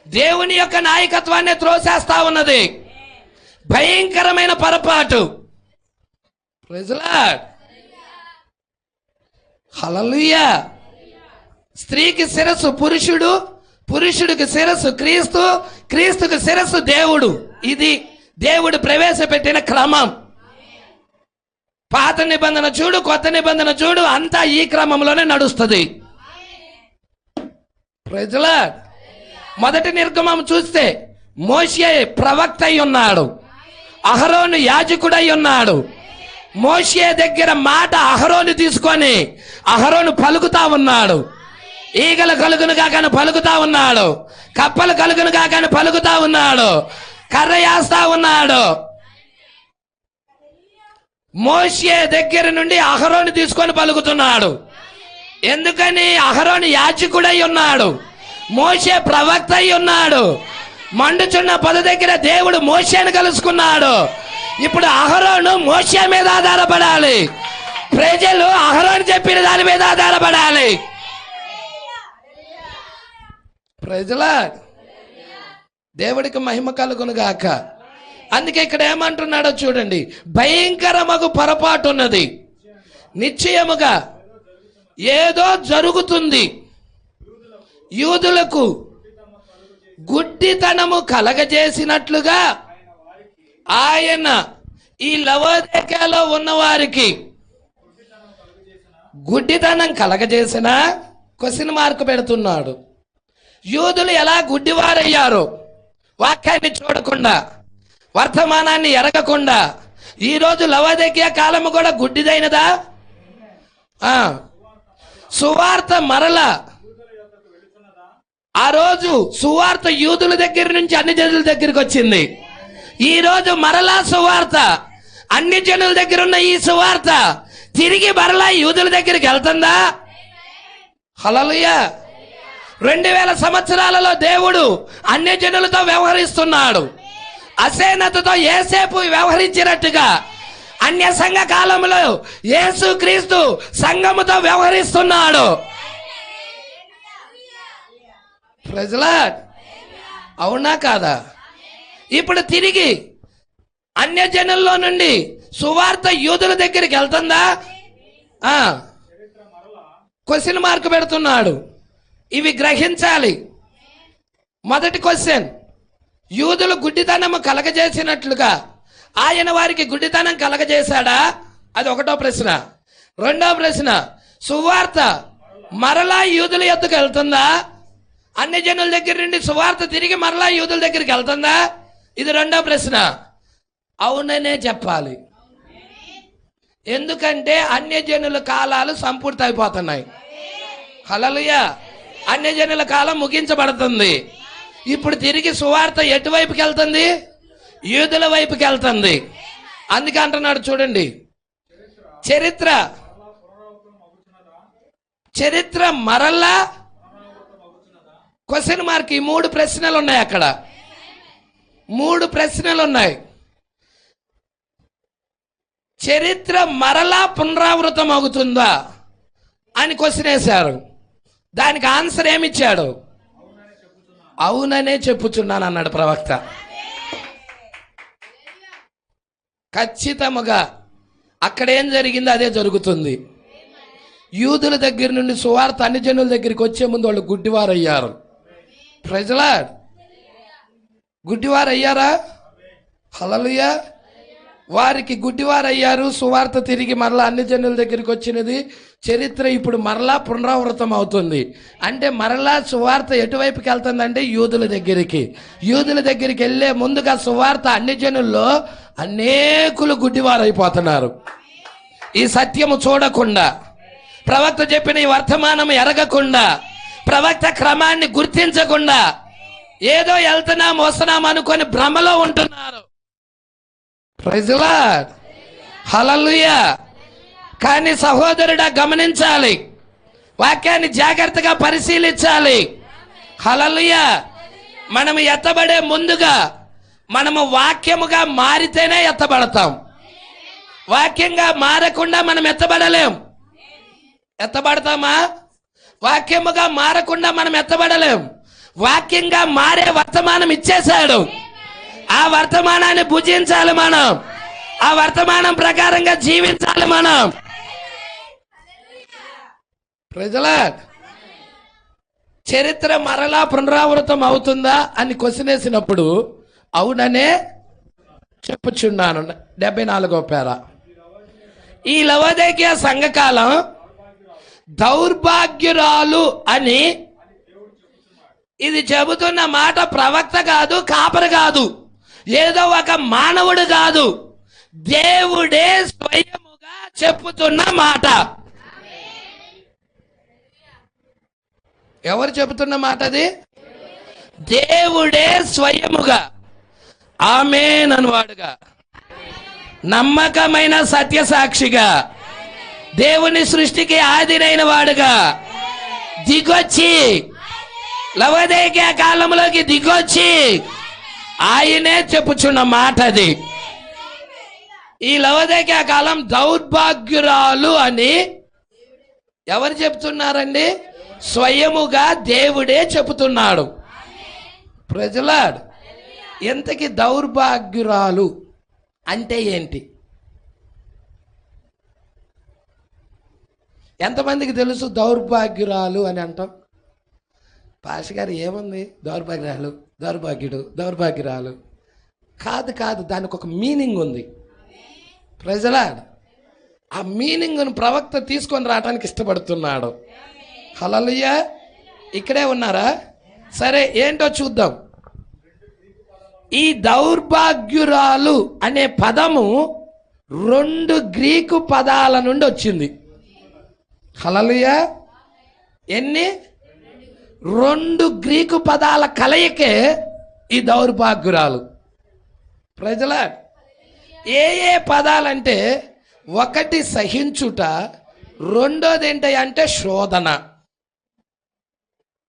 దేవుని యొక్క నాయకత్వాన్ని త్రోసేస్తా ఉన్నది. భయంకరమైన పొరపాటు. Praise the lord. హల్లెలూయా. స్త్రీకి శిరస్సు పురుషుడు, పురుషుడికి శిరస్సు క్రీస్తు, క్రీస్తుకి శిరస్సు దేవుడు. ఇది దేవుడు ప్రవేశపెట్టిన క్రమం. పాత నిబంధన చూడు, కొత్త నిబంధన చూడు, అంతా ఈ క్రమంలోనే నడుస్తుంది. Praise the Lord. మొదటి నిర్గమం చూస్తే మోషే ప్రవక్త అయి ఉన్నాడు, అహరోను యాజకుడై ఉన్నాడు. మోషే దగ్గర మాట అహరోను తీసుకొని అహరోను పలుకుతా ఉన్నాడు. ఈగలు కలుగును కాకని పలుకుతా ఉన్నాడు, కప్పలు కలుగును కాకని పలుకుతా ఉన్నాడు, కర్ర వేస్తా ఉన్నాడు. మోషే దగ్గర నుండి అహరోను తీసుకొని పలుకుతున్నాడు. ఎందుకని? అహరోను యాజకుడై ఉన్నాడు, మోషే ప్రవక్త అయి ఉన్నాడు. మండుచున్న పొద దగ్గర దేవుడు మోషేను కలుసుకున్నాడు. ఇప్పుడు అహరోను మోషే మీద ఆధారపడాలి, ప్రజలు అహరోను చెప్పిన దాని మీద ఆధారపడాలి. ప్రజల దేవుడికి మహిమ కలుగును గాక. అందుకే ఇక్కడ ఏమంటున్నాడో చూడండి, భయంకరమగు పొరపాటు ఉన్నది, నిశ్చయముగా ఏదో జరుగుతుంది, యూదులకు గుడ్డితనము కలగజేసినట్లుగా ఆయన ఈ లవోదికయలో ఉన్నవారికి గుడ్డితనం కలగజేసిన క్వశ్చన్ మార్క్ పెడుతున్నాడు. యూదులు ఎలా గుడ్డివారయ్యారో వాక్యాన్ని చూడకుండా, వర్తమానాన్ని ఎరగకుండా, ఈరోజు లవోదికయ కాలము కూడా గుడ్డిదైనదా? సువార్త మరల ఆ రోజు సువార్త యూదుల దగ్గర నుంచి అన్ని జనుల దగ్గరికి వచ్చింది. ఈ రోజు మరలా సువార్త అన్ని జనుల దగ్గర ఉన్న ఈ సువార్త తిరిగి మరలా యూదుల దగ్గరికి వెళ్తుందా? హల్లెలూయా. 2000 సంవత్సరాలలో దేవుడు అన్ని జనులతో వ్యవహరిస్తున్నాడు. అసేనతతో యేసేపు వ్యవహరించినట్టుగా అన్య సంఘ కాలంలో యేసు క్రీస్తు సంఘముతో వ్యవహరిస్తున్నాడు. ప్రజలా, అవునా కాదా? ఇప్పుడు తిరిగి అన్య జనుల్లో నుండి సువార్త యూదుల దగ్గరికి వెళ్తుందా? క్వశ్చన్ మార్క్ పెడుతున్నాడు. ఇవి గ్రహించాలి. మొదటి క్వశ్చన్, యూదులు గుడ్డితనము కలగజేసినట్లుగా ఆయన వారికి గుడ్డితనం కలగజేశాడా? అది ఒకటో ప్రశ్న. రెండో ప్రశ్న, సువార్త మరలా యూదుల యొద్దకు వెళ్తుందా? అన్ని జనుల దగ్గర నుండి సువార్త తిరిగి మరలా యూదుల దగ్గరికి వెళ్తుందా? ఇది రెండో ప్రశ్న. అవుననే చెప్పాలి. ఎందుకంటే అన్య జనుల కాలాలు సంపూర్తి అయిపోతున్నాయి. హల్లెలూయా. అన్య జనుల కాలం ముగించబడుతుంది. ఇప్పుడు తిరిగి సువార్త ఎటువైపుకి వెళ్తుంది? యూదుల వైపుకి వెళ్తుంది. అందుకే అంటున్నాడు చూడండి, చరిత్ర మరలా క్వశ్చన్ మార్క్. ఈ 3 ప్రశ్నలు ఉన్నాయి అక్కడ, 3 ప్రశ్నలు ఉన్నాయి. చరిత్ర మరలా పునరావృతం అవుతుందా అని క్వశ్చన్ వేశారు. దానికి ఆన్సర్ ఏమిచ్చాడు? అవుననే చెప్పుచున్నాను అన్నాడు ప్రవక్త. ఖచ్చితముగా అక్కడ ఏం జరిగిందో అదే జరుగుతుంది. యూదుల దగ్గర నుండి సువార్త అన్ని జనుల దగ్గరికి వచ్చే ముందు వాళ్ళు గుడ్డివారయ్యారు. ప్రజలా, గుడ్డివారయ్యారా? హల్లెలూయా. వారికి గుడ్డివారయ్యారు. సువార్త తిరిగి మరలా అన్ని జనుల దగ్గరికి వచ్చినది. చరిత్ర ఇప్పుడు మరలా పునరావృతం అవుతుంది. అంటే మరలా సువార్త ఎటువైపుకి వెళ్తుందంటే యూదుల దగ్గరికి. యూదుల దగ్గరికి వెళ్ళే ముందుగా సువార్త అన్ని జనుల్లో అనేకులు గుడ్డివారైపోతున్నారు. ఈ సత్యము చూడకుండా, ప్రవక్త చెప్పిన ఈ వర్తమానం ఎరగకుండా, ప్రవక్త క్రమాన్ని గుర్తించకుండా ఏదో వెళ్తున్నాం వస్తున్నాం అనుకొని భ్రమలో ఉంటున్నారు. Praise lord. హల్లెలూయా. కానీ సహోదరుడా గమనించాలి, వాక్యాన్ని జాగ్రత్తగా పరిశీలించాలి. హల్లెలూయా. మనము ఎత్తబడే ముందుగా మనము వాక్యముగా మారితేనే ఎత్తబడతాం. వాక్యంగా మారకుండా మనం ఎత్తబడలేం. ఎత్తబడతామా? వాక్యముగా మారకుండా మనం ఎత్తబడలేం. వాక్యంగా మారే వర్తమానం ఇచ్చేశాడు. ఆ వర్తమానాన్ని భుజించాలి మనం. ఆ వర్తమానం ప్రకారంగా జీవించాలి మనం. ప్రజలా, చరిత్ర మరలా పునరావృతం అవుతుందా అని క్వశ్చన్ వేసినప్పుడు అవుననే చెప్పుచున్నాను. 74వ పేర. ఈ లవోదికయ సంఘకాలం దౌర్భాగ్యురాలు అని ఇది చెబుతున్న మాట ప్రవక్త కాదు, కాపరి కాదు, ఏదో ఒక మానవుడు కాదు, దేవుడే స్వయముగా చెప్పుతున్న మాట. ఎవరు చెబుతున్న మాట అది? దేవుడే స్వయముగా ఆమేన్ అనువాడుగా, నమ్మకమైన సత్యసాక్షిగా, దేవుని సృష్టికి ఆదినైన వాడుగా దిగొచ్చి, లవోదికయ కాలంలోకి దిగొచ్చి ఆయనే చెప్పుచున్న మాట అది. ఈ లవోదికయ కాలం దౌర్భాగ్యురాలు అని ఎవరు చెప్తున్నారండి? స్వయముగా దేవుడే చెబుతున్నాడు. ప్రజలాడ్, ఎంతకి దౌర్భాగ్యురాలు అంటే ఏంటి? ఎంతమందికి తెలుసు దౌర్భాగ్యురాలు అని అంటాం? పాష గారు ఏముంది, దౌర్భాగ్యురాలు, దౌర్భాగ్యుడు, దౌర్భాగ్యురాలు కాదు కాదు, దానికి ఒక మీనింగ్ ఉంది. ప్రజలాడ్, ఆ మీనింగ్ను ప్రవక్త తీసుకొని రావడానికి ఇష్టపడుతున్నాడు. హల్లెలూయా. ఇక్కడే ఉన్నారా? సరే, ఏంటో చూద్దాం. ఈ దౌర్భాగ్యురాలు అనే పదము 2 గ్రీకు పదాల నుండి వచ్చింది. హల్లెలూయా. ఎన్ని? 2 గ్రీకు పదాల కలయికే ఈ దౌర్భాగ్యురాలు. ప్రజలా, ఏ ఏ పదాలంటే, ఒకటి సహించుట, రెండోది ఏంటంటే శోధన.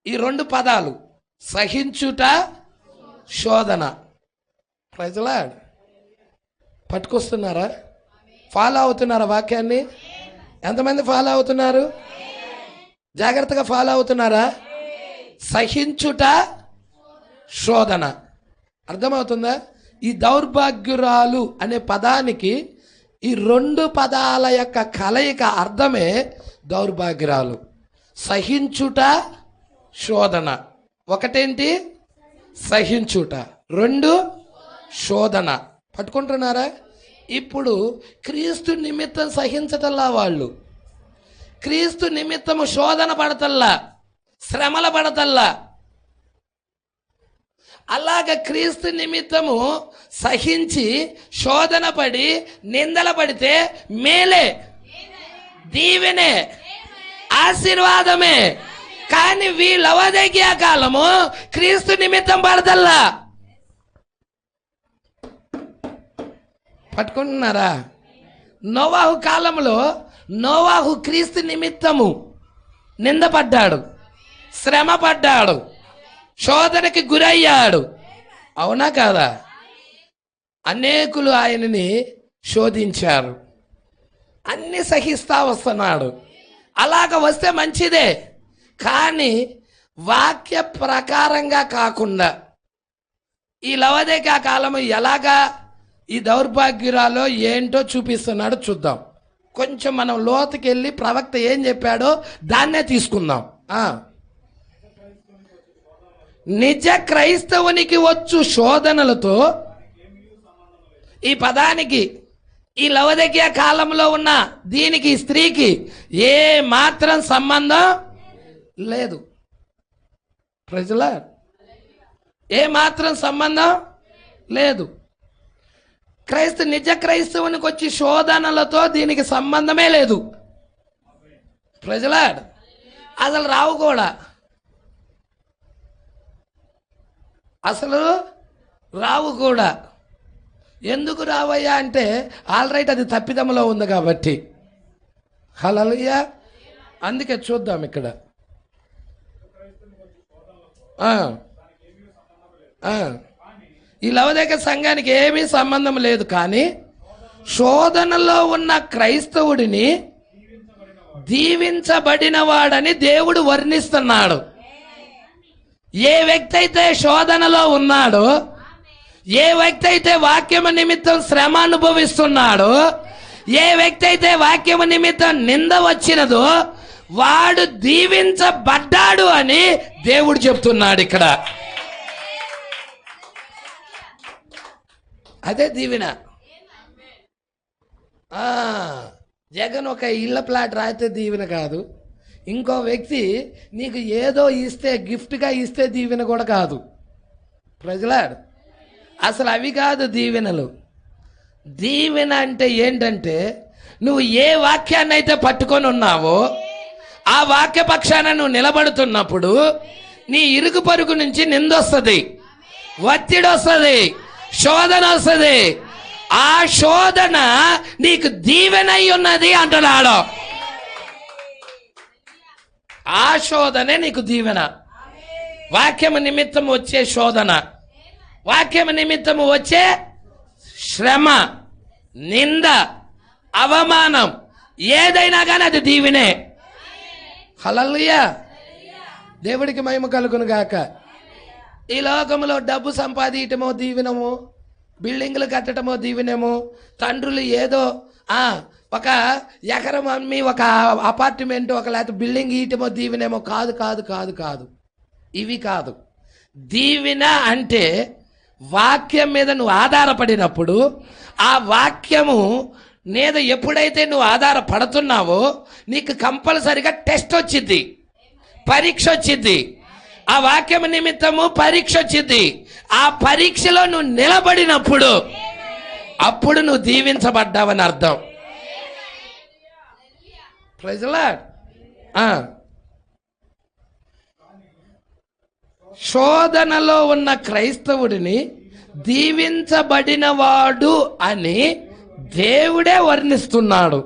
ఈ 2 పదాలు, సహించుట, శోధన. ప్రజలా, పట్టుకొస్తున్నారా? ఫాలో అవుతున్నారా వాక్యాన్ని? ఎంతమంది ఫాలో అవుతున్నారు? జాగ్రత్తగా ఫాలో అవుతున్నారా? సహించుట, శోధన. అర్థమవుతుందా? ఈ దౌర్భాగ్యురాలు అనే పదానికి ఈ 2 పదాల యొక్క కలయిక అర్థమే దౌర్భాగ్యురాలు. సహించుట, శోధన. ఒకటేంటి? సహించుట, 2 శోధన. పట్టుకుంటున్నారా? ఇప్పుడు క్రీస్తు నిమిత్తం సహించటల్లా వాళ్ళు, క్రీస్తు నిమిత్తము శోధన పడతల్లా, శ్రమల పడతల్లా. అలాగ క్రీస్తు నిమిత్తము సహించి శోధన పడి నిందల పడితే మేలే, దీవెనే, ఆశీర్వాదమే. కానీ వీళ్ళ లవోదికయ కాలము క్రీస్తు నిమిత్తం పడతల్లా. పట్టుకుంటున్నారా? నోవాహు కాలంలో నోవాహు క్రీస్తు నిమిత్తము నిందపడ్డాడు, శ్రమ పడ్డాడు, శోధనకి గురయ్యాడు. అవునా కాదా? అనేకులు ఆయనని శోధించారు, అన్ని సహిస్తా వస్తున్నాడు. అలాగ వస్తే మంచిదే, కానీ వాక్య ప్రకారంగా కాకుండా ఈ లవోదికయ కాలము ఎలాగా ఈ దౌర్భాగ్యురాలో ఏంటో చూపిస్తున్నాడు. చూద్దాం. కొంచెం మనం లోతుకి వెళ్ళి ప్రవక్త ఏం చెప్పాడో దాన్నే తీసుకుందాం. నిజ క్రైస్తవునికి వచ్చు శోధనలతో ఈ పదానికి, ఈ లవోదికయ కాలంలో ఉన్న దీనికి, స్త్రీకి ఏ మాత్రం సంబంధం లేదు. ప్రజల, ఏ మాత్రం సంబంధం లేదు. నిజ క్రైస్తవునికి వచ్చి శోధనలతో దీనికి సంబంధమే లేదు. ప్రజల, అసలు రావు కూడా, అసలు రావు కూడా. ఎందుకు రావయ్యా అంటే, ఆల్రైట్ అది తప్పిదములో ఉంది కాబట్టి. హల్లెలూయా. అందుకే చూద్దాం ఇక్కడ. ఈ లవోదికయ సంఘానికి ఏమీ సంబంధం లేదు, కానీ శోధనలో ఉన్న క్రైస్తవుడిని దీవించబడిన వాడని దేవుడు వర్ణిస్తున్నాడు. ఏ వ్యక్తి అయితే శోధనలో ఉన్నాడో, ఏ వ్యక్తి అయితే వాక్యము నిమిత్తం శ్రమ అనుభవిస్తున్నాడో, ఏ వ్యక్తి అయితే వాక్యము నిమిత్తం నింద వచ్చినదో వాడు దీవించబడ్డాడు అని దేవుడు చెప్తున్నాడు ఇక్కడ. అదే దీవెన. జగన్ ఒక ఇళ్ళ ప్లాట్ రాయితే దీవెన కాదు, ఇంకో వ్యక్తి నీకు ఏదో ఇస్తే, గిఫ్ట్గా ఇస్తే దీవెన కూడా కాదు. ప్రజలాడు, అసలు అవి కాదు దీవెనలు. దీవెన అంటే ఏంటంటే, నువ్వు ఏ వాక్యాన్ని అయితే పట్టుకొని ఉన్నావో ఆ వాక్య పక్షాన నువ్వు నిలబడుతున్నప్పుడు నీ ఇరుగు పరుగు నుంచి నిందొస్తుంది, ఒత్తిడి వస్తుంది, శోధన వస్తుంది. ఆ శోధన నీకు దీవెనై ఉన్నది అంటున్నాడు. ఆ శోధనే నీకు దీవెన. వాక్యము నిమిత్తము వచ్చే శోధన, వాక్యము నిమిత్తము వచ్చే శ్రమ, నింద, అవమానం ఏదైనా కానీ అది దీవెనే. హల్లెలూయా. దేవుడికి మహిమ కలుగును గాక. ఈ లోకంలో డబ్బు సంపాదించటమో దీవెనము, బిల్డింగ్లు కట్టడమో దీవెనేమో, తండ్రులు ఏదో ఒక ఎకరం అమ్మి ఒక అపార్ట్మెంట్ ఒక లేకపోతే బిల్డింగ్ ఇయటమో దీవెనేమో. కాదు కాదు కాదు కాదు, ఇవి కాదు. దీవెన అంటే వాక్యం మీద నువ్వు ఆధారపడినప్పుడు, ఆ వాక్యము మీద ఎప్పుడైతే నువ్వు ఆధారపడుతున్నావో నీకు కంపల్సరిగా టెస్ట్ వచ్చింది, పరీక్ష వచ్చింది. ఆ వాక్యం నిమిత్తము పరీక్ష వచ్చింది. ఆ పరీక్షలో నువ్వు నిలబడినప్పుడు అప్పుడు నువ్వు దీవించబడ్డావని అర్థం. Praise the Lord. శోధనలో ఉన్న క్రైస్తవుడిని దీవించబడినవాడు అని దేవుడే వర్ణిస్తున్నాడు.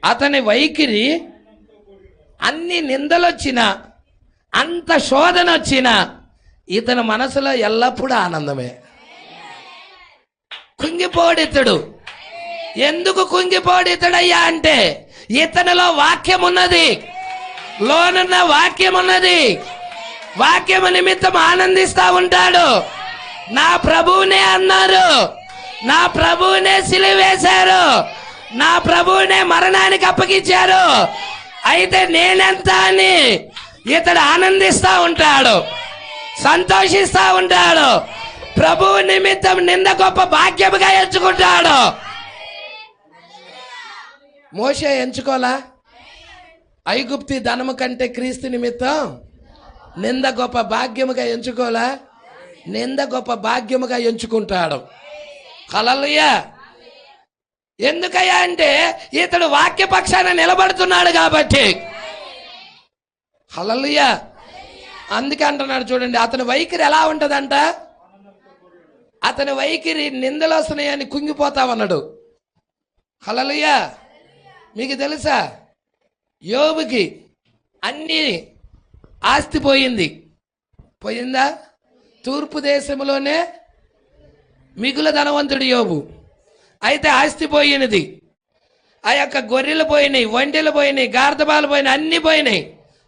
అతని వైఖరి అన్ని నిందలొచ్చినా, అంత శోధన వచ్చినా ఇతని మనసులో ఎల్లప్పుడూ ఆనందమే. కుంగిపోడితుడు. ఎందుకు కుంగిపోడితుడయ్యా అంటే ఇతనిలో వాక్యం ఉన్నది, లోనున్న వాక్యం ఉన్నది. వాక్యము నిమిత్తం ఆనందిస్తా ఉంటాడు. నా ప్రభువునే అన్నారు, నా ప్రభువునే సిలువేశారు, నా ప్రభువునే మరణానికి అప్పగించారు, అయితే నేనెంత అని ఇతడు ఆనందిస్తా ఉంటాడు, సంతోషిస్తా ఉంటాడు. ప్రభువు నిమిత్తం నింద గొప్ప భాగ్యముగా ఎంచుకుంటాడు. మోషే ఎంచుకోలా? ఐగుప్తి ధనము కంటే క్రీస్తు నిమిత్తం నింద గొప్ప భాగ్యముగా ఎంచుకోలా? నింద గొప్ప భాగ్యముగా ఎంచుకుంటాడు. హల్లెలూయా. ఎందుకయ్యా అంటే ఇతడు వాక్య పక్షాన నిలబడుతున్నాడు కాబట్టి. హల్లెలూయా. అందుకే అంటున్నాడు చూడండి, అతని వైఖరి ఎలా ఉంటదంట? అతని వైఖరి నిందలు వస్తున్నాయని కుంగిపోతావన్నాడు. హల్లెలూయా. మీకు తెలుసా, యోబుకి అన్ని ఆస్తి పోయిందా? తూర్పు దేశంలోనే మిగుల ధనవంతుడు యోబు. అయితే ఆస్తి పోయినది, ఆ యొక్క గొర్రెలు పోయినాయి, ఒంటెలు పోయినాయి, గార్ధబాలు పోయినాయి, అన్ని పోయినాయి.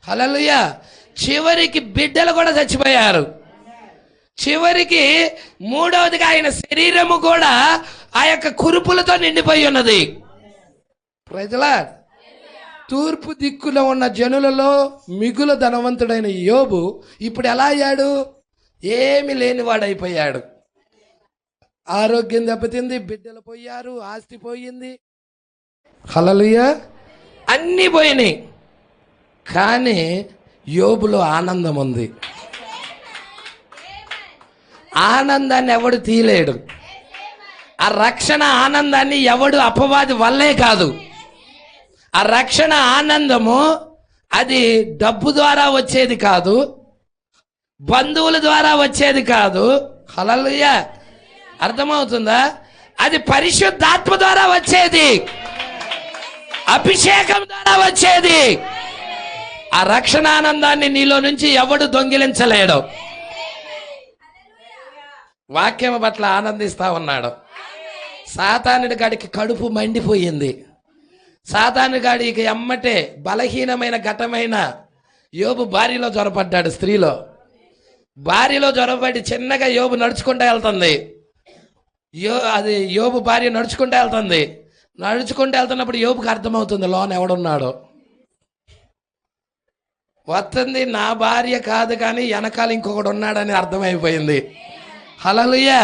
హల్లెలూయా. చివరికి బిడ్డలు కూడా చచ్చిపోయారు. చివరికి మూడవదిగా ఆయన శరీరము కూడా ఆ యొక్క కురుపులతో నిండిపోయి ఉన్నది. Praise the Lord. తూర్పు దిక్కులో ఉన్న జనులలో మిగుల ధనవంతుడైన యోబు ఇప్పుడు ఎలా అయ్యాడు? ఏమి లేనివాడైపోయాడు. ఆరోగ్యం దెబ్బతింది, బిడ్డలు పోయారు, ఆస్తి పోయింది. హల్లెలూయా. అన్నీ పోయినాయి. కానీ యోబులో ఆనందం ఉంది. ఆనందాన్ని ఎవడు తీయలేడు. ఆ రక్షణ ఆనందాన్ని ఎవడు అపవాది వల్లే కాదు. ఆ రక్షణ ఆనందము అది డబ్బు ద్వారా వచ్చేది కాదు, బంధువుల ద్వారా వచ్చేది కాదు. హల్లెలూయా. అర్థమవుతుందా? అది పరిశుద్ధాత్మ ద్వారా వచ్చేది, అభిషేకం ద్వారా వచ్చేది. ఆ రక్షణ ఆనందాన్ని నీలో నుంచి ఎవడు దొంగిలించలేడు. వాక్యం పట్ల ఆనందిస్తా ఉన్నాడు. సాతానుడి గాడికి కడుపు మండిపోయింది. సాతాను గాడికి ఎమ్మటే బలహీనమైన ఘటమైన యోబు భార్యలో జ్వరపడ్డాడు. స్త్రీలో భార్యలో జ్వరపడి చిన్నగా యోబు నడుచుకుంటూ వెళ్తుంది. యోబు భార్య నడుచుకుంటూ వెళ్తున్నప్పుడు యోబుకి అర్థమవుతుంది లోన ఎవడున్నాడో. వస్తుంది, నా భార్య కాదు కానీ వెనకాల ఇంకొకడు ఉన్నాడని అర్థమైపోయింది. హల్లెలూయా.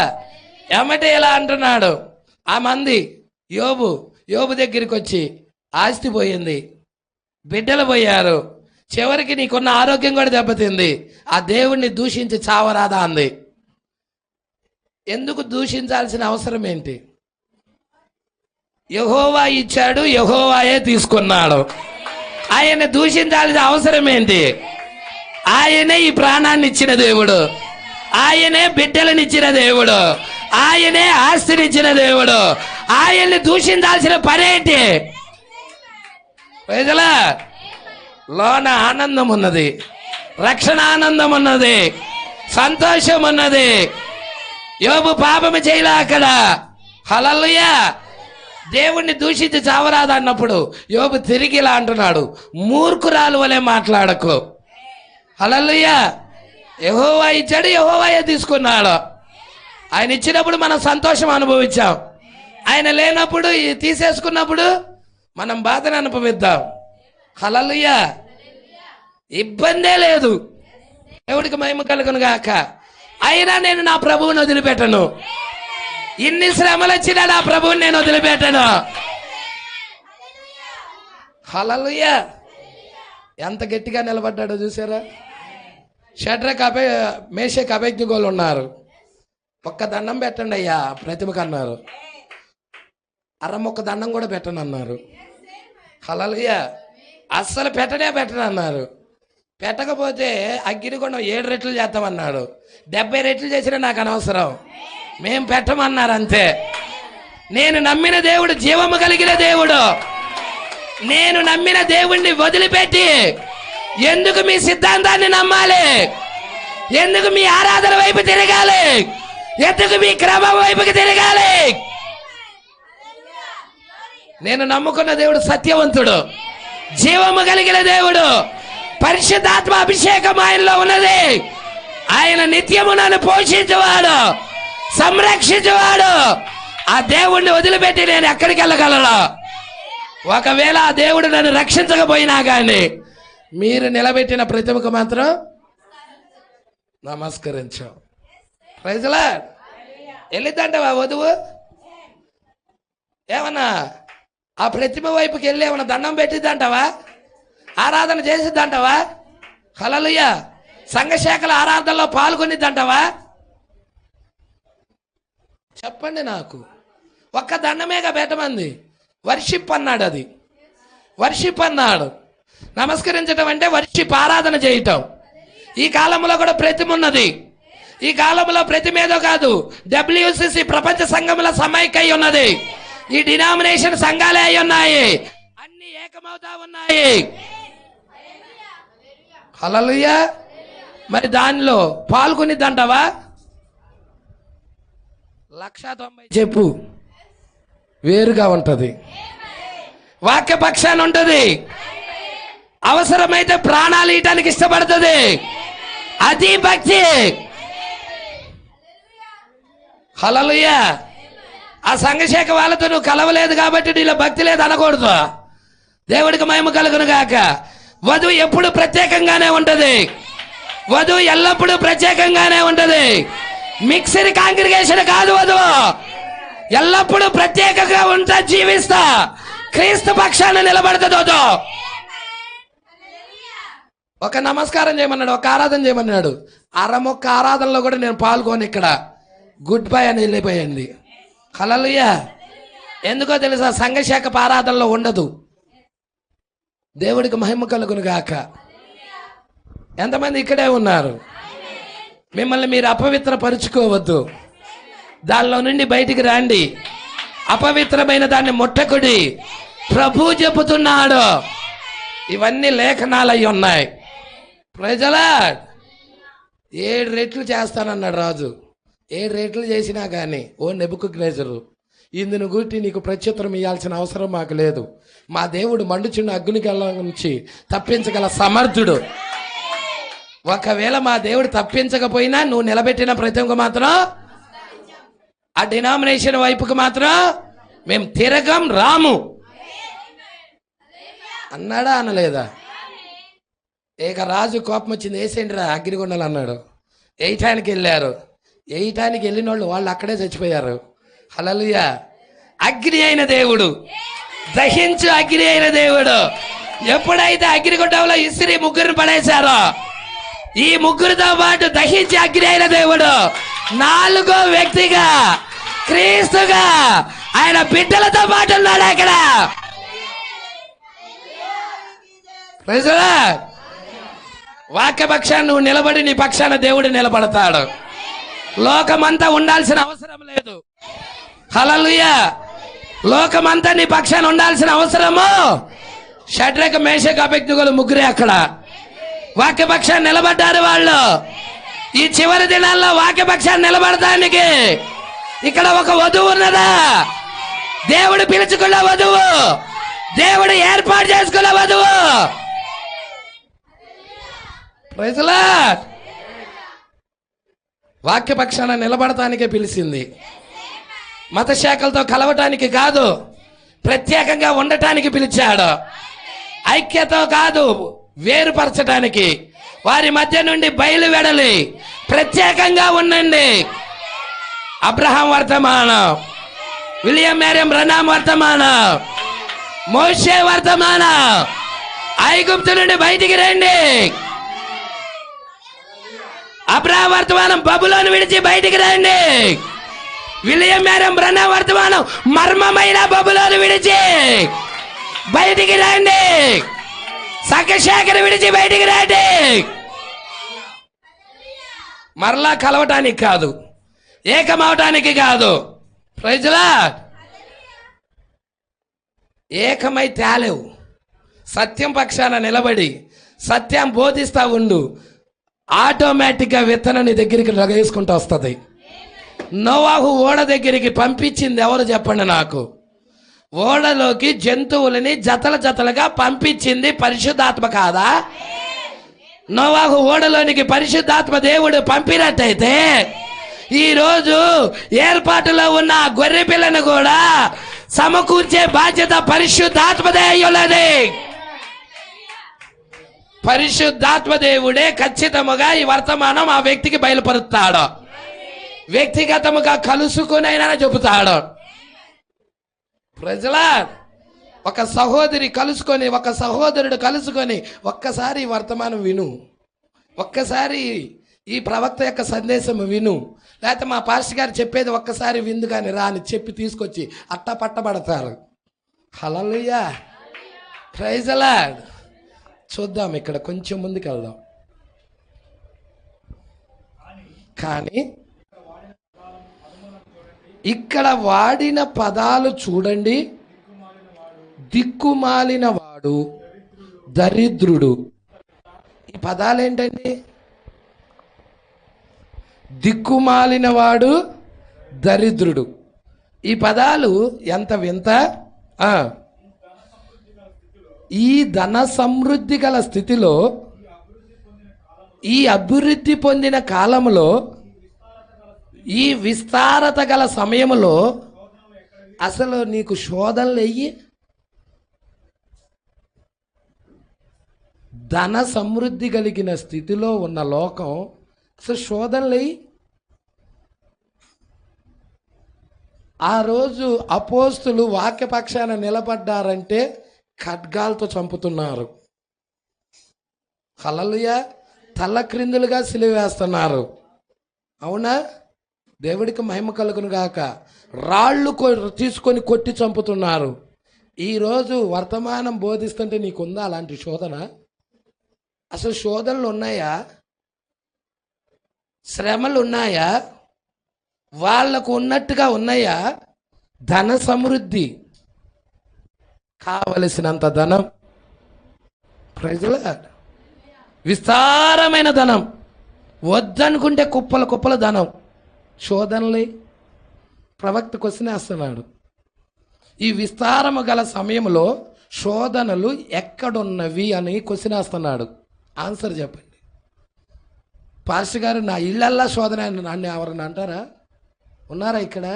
ఎమ్మటే ఇలా అంటున్నాడు. ఆ మంది యోబు దగ్గరికి వచ్చి, ఆస్తి పోయింది, బిడ్డలు పోయారు, చివరికి నీకున్న ఆరోగ్యం కూడా దెబ్బతింది, ఆ దేవుణ్ణి దూషించి చావరాదా అంది. ఎందుకు దూషించాల్సిన అవసరం ఏంటి? యెహోవా ఇచ్చాడు, యెహోవాయే తీసుకున్నాడు. ఆయన్ని దూషించాల్సిన అవసరం ఏంటి? ఆయనే ఈ ప్రాణాన్ని ఇచ్చిన దేవుడు, ఆయనే బిడ్డలనిచ్చిన దేవుడు, ఆయనే ఆస్తినిచ్చిన దేవుడు. ఆయన్ని దూషించాల్సిన పనేంటి? ప్రజలా లోన ఆనందం ఉన్నది, రక్షణ ఆనందం ఉన్నది, సంతోషం ఉన్నది. యోబు పాపము చేయలే అక్కడ. హల్లెలూయా. దేవుణ్ణి దూషించి చావరాదు అన్నప్పుడు యోబు తిరిగి ఇలా అంటున్నాడు, మూర్ఖురాలు వలె మాట్లాడకు. హల్లెలూయా. యెహోవా ఇచ్చాడు, యెహోవాయే తీసుకున్నాడు. ఆయన ఇచ్చినప్పుడు మనం సంతోషం అనుభవించాం, ఆయన లేనప్పుడు తీసేసుకున్నప్పుడు మనం బాధను అనుభవిద్దాం. హల్లెలూయా. ఇబ్బందే లేదు. దేవుడికి మహిమ కలుగును గాక. అయినా నేను నా ప్రభువుని వదిలిపెట్టను. ఇన్ని శ్రమలు వచ్చినా నా ప్రభువుని నేను వదిలిపెట్టను. హల్లెలూయా. ఎంత గట్టిగా నిలబడ్డాడో చూసారా? షడ్రక్ మేషక్ అబేద్నెగోలు ఉన్నారు. ఒక్క దండం పెట్టండి అయ్యా ప్రతిమకు అన్నారు. అరమొక్క దండం కూడా పెట్టను అన్నారు. హల్లెలూయా. అస్సలు పెట్టను అన్నారు. పెట్టకపోతే అగ్నిగుండం 7 రెట్లు చేస్తామన్నాడు. 70 రెట్లు చేసినా నాకు అనవసరం, మేం పెట్టమన్నారు అంతే. నేను నమ్మిన దేవుడు జీవము కలిగిన దేవుడు. నేను నమ్మిన దేవుణ్ణి వదిలిపెట్టి ఎందుకు మీ సిద్ధాంతాన్ని నమ్మాలి? ఎందుకు మీ ఆరాధన వైపు తిరగాలి? ఎందుకు మీ క్రమం వైపుకి తిరగాలి? నేను నమ్ముకున్న దేవుడు సత్యవంతుడు, జీవము కలిగిన దేవుడు, పరిశుద్ధాత్మ అభిషేకం ఆయనలో ఉన్నది. ఆయన నిత్యము నన్ను పోషించేవాడు, సంరక్షించేవాడు. ఆ దేవుణ్ణి వదిలిపెట్టి నేను ఎక్కడికి వెళ్ళగలను? ఒకవేళ ఆ దేవుడు నన్ను రక్షించకపోయినా కానీ మీరు నిలబెట్టిన ప్రతిమకు మాత్రం నమస్కరించాం. Praise lord. వెళ్ళిద్దంటవా వధువు? ఏమన్నా ఆ ప్రతిమ వైపుకి వెళ్ళి ఏమన్నా దండం పెట్టిద్దంటావా? ఆరాధన చేసిద్దంటావా? హల్లెలూయా. సంఘశాఖల ఆరాధనలో పాల్గొనిద్దంటావా? చెప్పండి నాకు. ఒక్క దండమేగా పెట్టమంది. వర్షిప్ అన్నాడు. అది వర్షిప్ అన్నాడు. నమస్కరించడం అంటే వర్షిప్, ఆరాధన చేయటం. ఈ కాలంలో కూడా ప్రతిమ ఉన్నది. ఈ కాలంలో ప్రతిమ ఏదో కాదు, WCC ప్రపంచ సంఘముల సమైక్య ఉన్నది. ఈ డినామినేషన్ సంఘాలే అయి ఉన్నాయి, అన్ని ఏకమవుతా ఉన్నాయి. హల్లెలూయా. మరి దానిలో పాల్గొనిద్దంటావా? 190 చెప్పు వేరుగా ఉంటది, వాక్యపక్షాన్ని ఉంటది, అవసరమైతే ప్రాణాలు ఇయటానికి ఇష్టపడుతుంది. అది భక్తి. హల్లెలూయా. ఆ సంఘశాఖ వాళ్ళతో నువ్వు కలవలేదు కాబట్టి నీలో భక్తి లేదు అనకూడదు. దేవుడికి మహిమ కలుగును గాక. వధువు ఎప్పుడు ప్రత్యేకంగానే ఉంటది. వధువు ఎల్లప్పుడూ ప్రత్యేకంగానే ఉంటది. మిక్స్డ్ కాంగ్రిగేషన్ కాదు వధువు. ఎల్లప్పుడూ ప్రత్యేకంగా ఉంటా, జీవిస్తా, క్రీస్తు పక్షాన నిలబడుతుంది. ఒక నమస్కారం చేయమన్నాడు, ఒక ఆరాధన చేయమన్నాడు. అరమొక్క ఆరాధనలో కూడా నేను పాల్గొని ఇక్కడ గుడ్ బై అని వెళ్ళిపోయింది. హల్లెలూయా. ఎందుకో తెలుసా? సంఘశాఖ ఆరాధనలో ఉండదు. దేవుడికి మహిమ కలుగును గాక. ఎంతమంది ఇక్కడే ఉన్నారు? మిమ్మల్ని మీరు అపవిత్రపరుచుకోవద్దు. దానిలో నుండి బయటికి రండి. అపవిత్రమైన దాన్ని ముట్టకుడి. ప్రభు చెబుతున్నాడు. ఇవన్నీ లేఖనాలు అయి ఉన్నాయి. Praise lord. 7 రెట్లు చేస్తానన్నాడు రాజు. 7 రెట్లు చేసినా కానీ, ఓ నెబుకద్నెజరు, ఇందును గురించి నీకు ప్రత్యుత్తరం ఇవ్వాల్సిన అవసరం మాకు లేదు. మా దేవుడు మండుచున్న అగ్నికల నుంచి తప్పించగల సమర్థుడు. ఒకవేళ మా దేవుడు తప్పించకపోయినా నువ్వు నిలబెట్టిన ప్రతిమకు మాత్రం, ఆ డినామినేషన్ వైపుకు మాత్రం మేము తిరగం, రాము అన్నాడా అనలేదా? ఇక రాజు కోపం వచ్చింది, వేసేయండి రా అగ్నిగుండాలు అన్నాడు. వేయటానికి వెళ్ళారు. వేయటానికి వెళ్ళిన వాళ్ళు అక్కడే చచ్చిపోయారు. హల్లెలూయా. అగ్ని అయిన దేవుడు, దహించు అగ్ని అయిన దేవుడు. ఎప్పుడైతే అగ్నిగుండంలో ఇసిరి ముగ్గురిని పడేశారో, ఈ ముగ్గురితో పాటు దహించి అగ్ని అయిన దేవుడు 4వ వ్యక్తిగా, క్రీస్తుగా ఆయన బిడ్డలతో పాటు ఉన్నాడు అక్కడ. Praise the Lord. వాక్య పక్షాన్ని నువ్వు నిలబడి నీ పక్షాన దేవుడు నిలబడతాడు. లోకమంతా ఉండాల్సిన అవసరం లేదు. హల్లెలూయా. లోకమంతా నీ పక్షాన ఉండాల్సిన అవసరము. షడ్రక మేషక అబేద్నెగోలు ముగ్గురే అక్కడ వాక్య పక్షాన్ని నిలబడ్డారు. వాళ్ళు ఈ చివరి దినాల్లో వాక్య పక్షాన్ని నిలబడటానికి ఇక్కడ ఒక వధువు ఉన్నదా? దేవుడు పిలుచుకున్న వధువు, దేవుడు ఏర్పాటు చేసుకున్న వధువు. Praise the Lord. వాక్య పక్షాన నిలబడటానికే పిలిచింది. మత శాఖలతో కలవటానికి కాదు, ప్రత్యేకంగా ఉండటానికి పిలిచాడు. ఐక్యత కాదు, వేరుపరచడానికి. వారి మధ్య నుండి బయలు వెడలి ప్రత్యేకంగా ఉండండి. అబ్రహాం వర్తమానం, విలియం మేరీ బ్రనామ్ వర్తమానం, మోషే వర్తమానం. ఐగుప్తు నుండి బయటికి రండి. అబ్రహాం వర్తమానం, బబులోను విడిచి బయటికి రండి. విలియం మేరీ బ్రనామ్ వర్తమానం, మర్మమైన బబులోను విడిచి బయటికి రండి. సకశేఖర విడిచి బయటికి రండి. మరలా కలవటానికి కాదు, ఏకమవటానికి కాదు. Praise the Lord. ఏకమై తేలేవు. సత్యం పక్షాన నిలబడి సత్యం బోధిస్తా ఉండు. ఆటోమేటిక్గా విత్తనం నీ దగ్గరికి వేసుకుంటూ వస్తుంది. నోవాహు ఓడ దగ్గరికి పంపించింది ఎవరు చెప్పండి నాకు? ఓడలోకి జంతువులని జతల జతలుగా పంపించింది పరిశుద్ధాత్మ కాదా? నోవాహు ఓడలోనికి పరిశుద్ధాత్మ దేవుడు పంపినట్టయితే ఈరోజు ఏర్పాటులో ఉన్న గొర్రె పిల్లను కూడా సమకూర్చే బాధ్యత పరిశుద్ధాత్మదే అయ్యున్నది. పరిశుద్ధాత్మ దేవుడే ఖచ్చితముగా ఈ వర్తమానం ఆ వ్యక్తికి బయలుపరుస్తాడు. వ్యక్తిగతముగా కలుసుకునైనా చెబుతాడు. Praise the Lord. ఒక సహోదరి కలుసుకొని, ఒక సహోదరుడు కలుసుకొని ఒక్కసారి ఈ వర్తమానం విను, ఒక్కసారి ఈ ప్రవక్త యొక్క సందేశం విను, లేకపోతే మా పాస్టర్ గారు చెప్పేది ఒక్కసారి విందు కానీ రా అని చెప్పి తీసుకొచ్చి అట్టా పట్టబడతారు. హల్లెలూయా. Praise the lord. చూద్దాం, ఇక్కడ కొంచెం ముందుకు వెళ్దాం. కానీ ఇక్కడ వాడిన పదాలు చూడండి. దిక్కుమాలిన వాడు, దరిద్రుడు. ఈ పదాలు ఏంటండి? దిక్కుమాలిన వాడు, దరిద్రుడు. ఈ పదాలు ఎంత వింత. ఈ ధన సమృద్ధి గల స్థితిలో, ఈ అభివృద్ధి పొందిన కాలంలో, ఈ విస్తారత గల సమయంలో అసలు నీకు శోధనలు అయ్యి ధన సమృద్ధి కలిగిన స్థితిలో ఉన్న లోకం అసలు శోధనలు అయ్యి ఆ రోజు అపోస్తులు వాక్యపక్షాన నిలబడ్డారంటే ఖడ్గాలతో చంపుతున్నారు. హల్లెలూయా. తల క్రిందులుగా సిలువేస్తున్నారు. అవునా? దేవుడికి మహిమ కలుగును గాక. రాళ్ళు తీసుకొని కొట్టి చంపుతున్నారు. ఈరోజు వర్తమానం బోధిస్తుంటే నీకుందా అలాంటి శోధన? అసలు శోధనలు ఉన్నాయా? శ్రమలు ఉన్నాయా? వాళ్లకు ఉన్నట్టుగా ఉన్నాయా? ధన సమృద్ధి, కావలసినంత ధనం, ప్రజల విస్తారమైన ధనం, వద్దనుకుంటే కుప్పల కుప్పల ధనం. శోధనలే. ప్రవక్త క్వశ్చన్ వేస్తున్నాడు. ఈ విస్తారము గల సమయంలో శోధనలు ఎక్కడున్నవి అని క్వశ్చన్ వేస్తున్నాడు. ఆన్సర్ చెప్పండి. పాస్టర్ గారు, నా ఇళ్ళల్లా శోధన నన్ను ఎవరన్నా అంటారా? ఉన్నారా ఇక్కడ?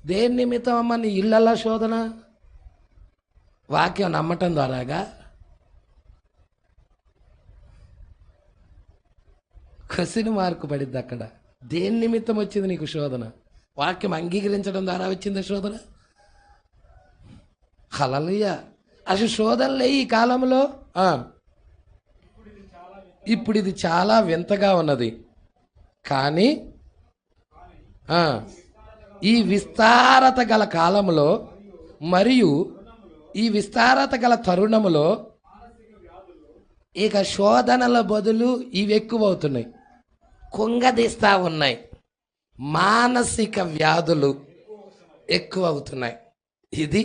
దేని నిమిత్తం అమ్మ నీ ఇళ్ళల్లా శోధన? వాక్యం నమ్మటం ద్వారాగా? క్వశ్చన్ మార్కు పడిద్ది అక్కడ. దేని నిమిత్తం వచ్చింది నీకు శోధన? వాక్యం అంగీకరించడం ద్వారా వచ్చింది శోధన. హల్లెలూయా. అసలు శోధనలే ఈ కాలంలో. ఇప్పుడు ఇది చాలా వింతగా ఉన్నది. కానీ ఈ విస్తారత గల కాలంలో మరియు ఈ విస్తారత గల తరుణములో ఇక శోధనల బదులు ఇవి ఎక్కువ అవుతున్నాయి, కుంగదీస్తా ఉన్నాయి. మానసిక వ్యాధులు ఎక్కువ అవుతున్నాయి. ఇది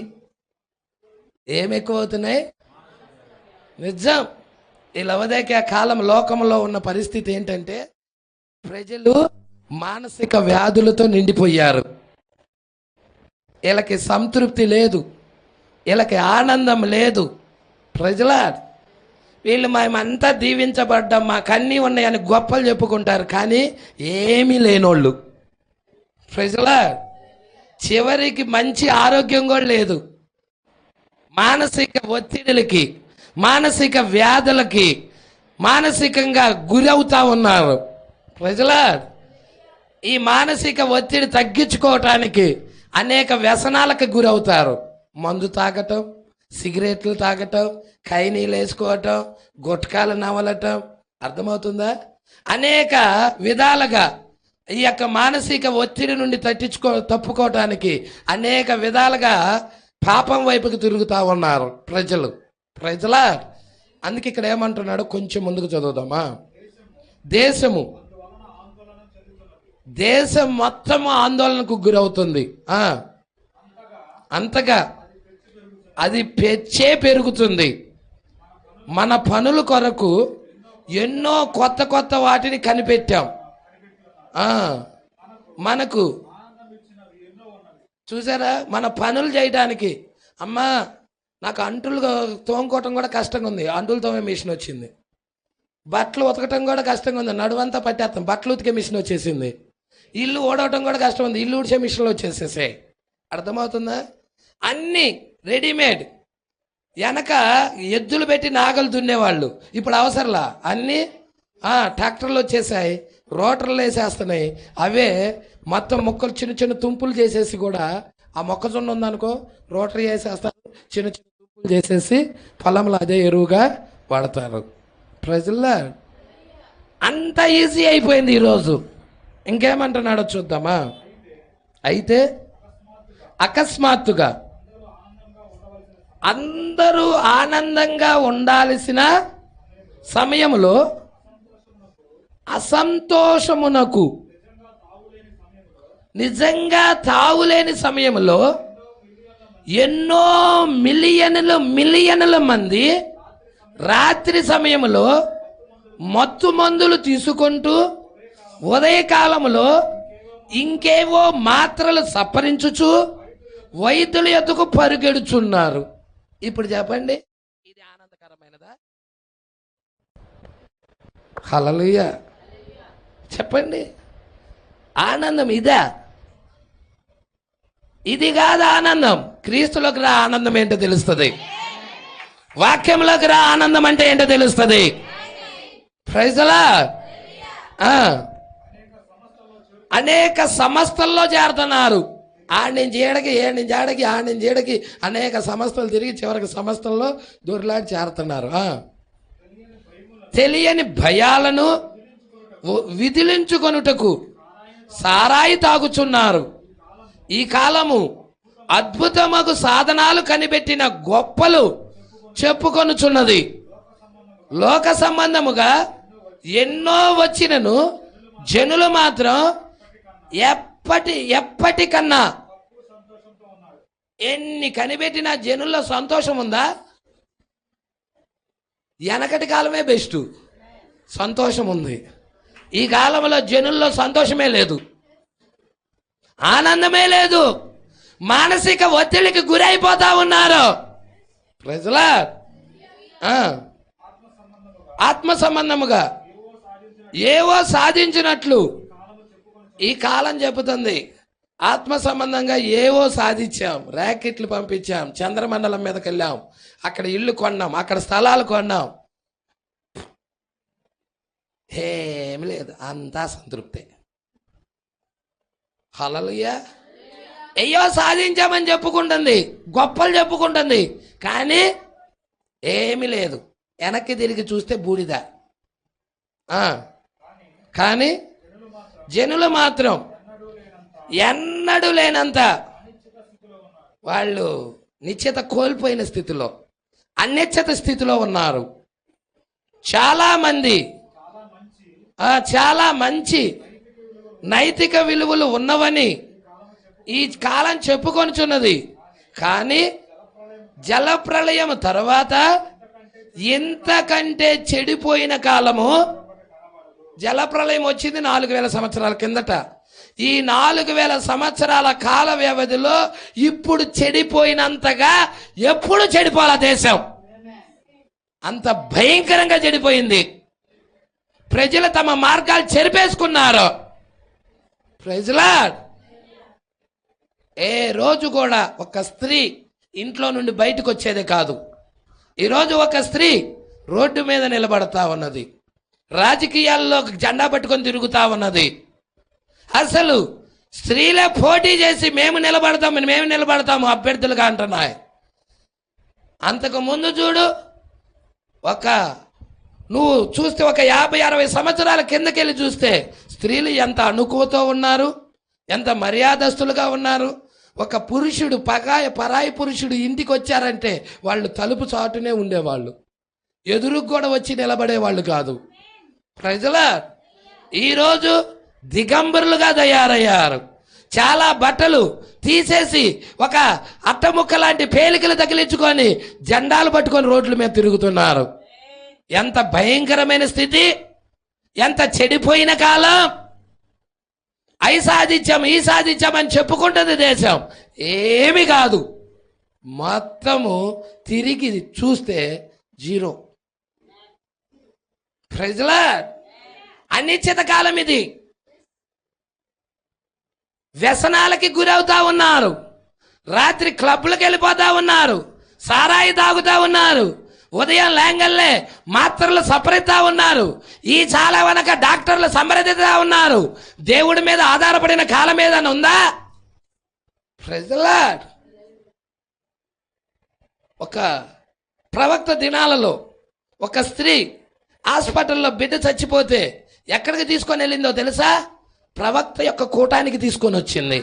ఏమి ఎక్కువ అవుతున్నాయి? నిజం. ఈ లవదేక కాలం లోకంలో ఉన్న పరిస్థితి ఏంటంటే ప్రజలు మానసిక వ్యాధులతో నిండిపోయారు. వీళ్ళకి సంతృప్తి లేదు, వీళ్ళకి ఆనందం లేదు. ప్రజల వీళ్ళు మేమంతా దీవించబడ్డాం, మాకన్నీ ఉన్నాయని గొప్పలు చెప్పుకుంటారు, కానీ ఏమీ లేనోళ్ళు. ప్రజల చివరికి మంచి ఆరోగ్యం కూడా లేదు. మానసిక ఒత్తిడిలకి, మానసిక వ్యాధులకి మానసికంగా గురవుతా ఉన్నారు. ప్రజల ఈ మానసిక ఒత్తిడి తగ్గించుకోవటానికి అనేక వ్యసనాలకు గురవుతారు. మందు తాగటం, సిగరెట్లు తాగటం, ఖైనీలు వేసుకోవటం, గుట్కాలు నవలటం. అర్థమవుతుందా? అనేక విధాలుగా ఈ యొక్క మానసిక ఒత్తిడి నుండి తప్పుకోవటానికి అనేక విధాలుగా పాపం వైపుకి తిరుగుతూ ఉన్నారు ప్రజల. అందుకే ఇక్కడ ఏమంటున్నాడు, కొంచెం ముందుకు చదువుదామా. దేశం మొత్తం ఆందోళనకు గురవుతుంది. అంతగా అది పెరుగుతుంది. మన పనుల కొరకు ఎన్నో కొత్త వాటిని కనిపెట్టాం. మనకు చూసారా, మన పనులు చేయడానికి. అమ్మా, నాకు అంటులు తోముకోవటం కూడా కష్టంగా ఉంది, అంటులు తోమే మిషన్ వచ్చింది. బట్టలు ఉతకటం కూడా కష్టంగా ఉంది, నడువంతా పట్టేస్తాం, బట్టలు ఉతికే మిషన్ వచ్చేసింది. ఇల్లు ఊడవటం కూడా కష్టం ఉంది, ఇల్లు ఊడ్చే మిషన్లు వచ్చేసేసాయి. అర్థమవుతుందా? అన్నీ రెడీమేడ్. వెనక ఎద్దులు పెట్టి నాగలు దున్నేవాళ్ళు, ఇప్పుడు అవసరంలా, అన్నీ ట్రాక్టర్లు వచ్చేసాయి, రోటర్లు వేసేస్తున్నాయి. అవే మొత్తం మొక్కలు చిన్న చిన్న తుంపులు చేసేసి కూడా, ఆ మొక్కజొన్న ఉందనుకో రోటరీ వేసేస్తారు, చిన్న చిన్న తుంపులు చేసేసి పొలంలో అదే ఎరువుగా వాడతారు. ప్రజల్లో అంత ఈజీ అయిపోయింది ఈరోజు. ఇంకేమంటున్నాడో చూద్దామా. అయితే అకస్మాత్తుగా అందరూ ఆనందంగా ఉండాల్సిన సమయంలో అసంతోషమునకు నిజంగా తావులేని సమయంలో ఎన్నో మిలియన్ల మంది రాత్రి సమయంలో మత్తు మందులు తీసుకుంటూ ఉదయకాలంలో ఇంకేవో మాత్రలు సప్పరించుచు వైద్యుల ఎదుకు పరుగెడుచున్నారు. ఇప్పుడు చెప్పండి, ఇది ఆనందకరమైనదా? హల్లెలూయా చెప్పండి. ఆనందం ఇదా? ఇది కాదు ఆనందం. క్రీస్తులోకి రా, ఆనందం ఏంటో తెలుస్తుంది. వాక్యంలోకి రా, ఆనందం అంటే ఏంటో తెలుస్తుంది. Praise the Lord. అనేక సంస్థల్లో చేరుతున్నారు. ఆడించేడకి అనేక సంస్థలు తిరిగి చివరికి సంస్థల్లో దొరిలాడి చేరుతున్నారు. తెలియని భయాలను విదిలించుకొనుటకు సారాయి తాగుచున్నారు. ఈ కాలము అద్భుతమగు సాధనాలు కనిపెట్టిన గొప్పలు చెప్పుకొనుచున్నది. లోక సంబంధముగా ఎన్నో వచ్చినను జనులు మాత్రం ఎప్పటికన్నా ఎన్ని కనిపెట్టిన జనుల్లో సంతోషం ఉందా? వెనకటి కాలమే బెస్ట్, సంతోషం ఉంది. ఈ కాలంలో జనుల్లో సంతోషమే లేదు, ఆనందమే లేదు, మానసిక ఒత్తిడికి గురైపోతా ఉన్నారు. ప్రజలా ఆత్మ సంబంధముగా ఏవో సాధించినట్లు ఈ కాలం చెబుతుంది. ఆత్మ సంబంధంగా ఏవో సాధించాం, ర్యాకెట్లు పంపించాం, చంద్రమండలం మీదకి వెళ్ళాం, అక్కడ ఇల్లు కొన్నాం, అక్కడ స్థలాలు కొన్నాం. ఏమి లేదు, అంతా సంతృప్తే. హల్లెలూయా. అయ్యో సాధించామని చెప్పుకుంటుంది, గొప్పలు చెప్పుకుంటుంది, కానీ ఏమి లేదు. వెనక్కి తిరిగి చూస్తే బూడిద. కానీ జనులు మాత్రం ఎన్నడూ లేనంత వాళ్ళు నిశ్చయత కోల్పోయిన స్థితిలో, అనిశ్చిత స్థితిలో ఉన్నారు. చాలామంది చాలా మంచి నైతిక విలువలు ఉన్నవని ఈ కాలం చెప్పుకొనిచున్నది. కానీ జలప్రళయం తర్వాత ఇంతకంటే చెడిపోయిన కాలము, జలప్రళయం వచ్చింది 4000 సంవత్సరాల కిందట. ఈ 4000 సంవత్సరాల కాల వ్యవధిలో ఇప్పుడు చెడిపోయినంతగా ఎప్పుడు చెడిపోవాల దేశం, అంత భయంకరంగా చెడిపోయింది. ప్రజలు తమ మార్గాలు చెరిపేసుకున్నారు. ప్రజలా ఏ రోజు కూడా ఒక స్త్రీ ఇంట్లో నుండి బయటకు వచ్చేదే కాదు. ఈరోజు ఒక స్త్రీ రోడ్డు మీద నిలబడతా ఉన్నది, రాజకీయాల్లో జెండా పట్టుకొని తిరుగుతా ఉన్నది. అసలు స్త్రీలే పోటీ చేసి మేము నిలబడతాము అభ్యర్థులుగా అంటున్నాయి. అంతకు ముందు చూడు, నువ్వు చూస్తే ఒక 50-60 సంవత్సరాల కిందకెళ్ళి చూస్తే స్త్రీలు ఎంత అణుకువతో ఉన్నారు, ఎంత మర్యాదస్తులుగా ఉన్నారు. ఒక పురుషుడు పరాయి పురుషుడు ఇంటికి వచ్చారంటే వాళ్ళు తలుపు చాటునే ఉండేవాళ్ళు, ఎదురుకు కూడా వచ్చి నిలబడేవాళ్ళు కాదు. ప్రజల ఈరోజు దిగంబరులుగా తయారయ్యారు. చాలా బట్టలు తీసేసి ఒక అట్టముక్క లాంటి పేలికలు తగిలించుకొని జెండాలు పట్టుకొని రోడ్ల మీద తిరుగుతున్నారు. ఎంత భయంకరమైన స్థితి, ఎంత చెడిపోయిన కాలం. ఈ సాధించామని చెప్పుకుంటుంది దేశం, ఏమి కాదు. మొత్తము తిరిగి చూస్తే జీరో. ప్రజల అనిశ్చిత కాలం ఇది. వ్యసనాలకి గురవుతా ఉన్నారు, రాత్రి క్లబ్లకు వెళ్ళిపోతా ఉన్నారు, సారాయి తాగుతా ఉన్నారు, ఉదయం లేంగల్లే మాత్రలు సపరితా ఉన్నారు, ఈ చాలా వెనక డాక్టర్లు సంప్రదిస్తా ఉన్నారు. దేవుడి మీద ఆధారపడిన కాలం ఏదైనా ఉందా? ప్రజల ఒక ప్రవక్త దినాలలో ఒక స్త్రీ హాస్పిటల్లో బిడ్డ చచ్చిపోతే ఎక్కడికి తీసుకొని వెళ్ళిందో తెలుసా? ప్రవక్త యొక్క కూటానికి తీసుకొని వచ్చింది.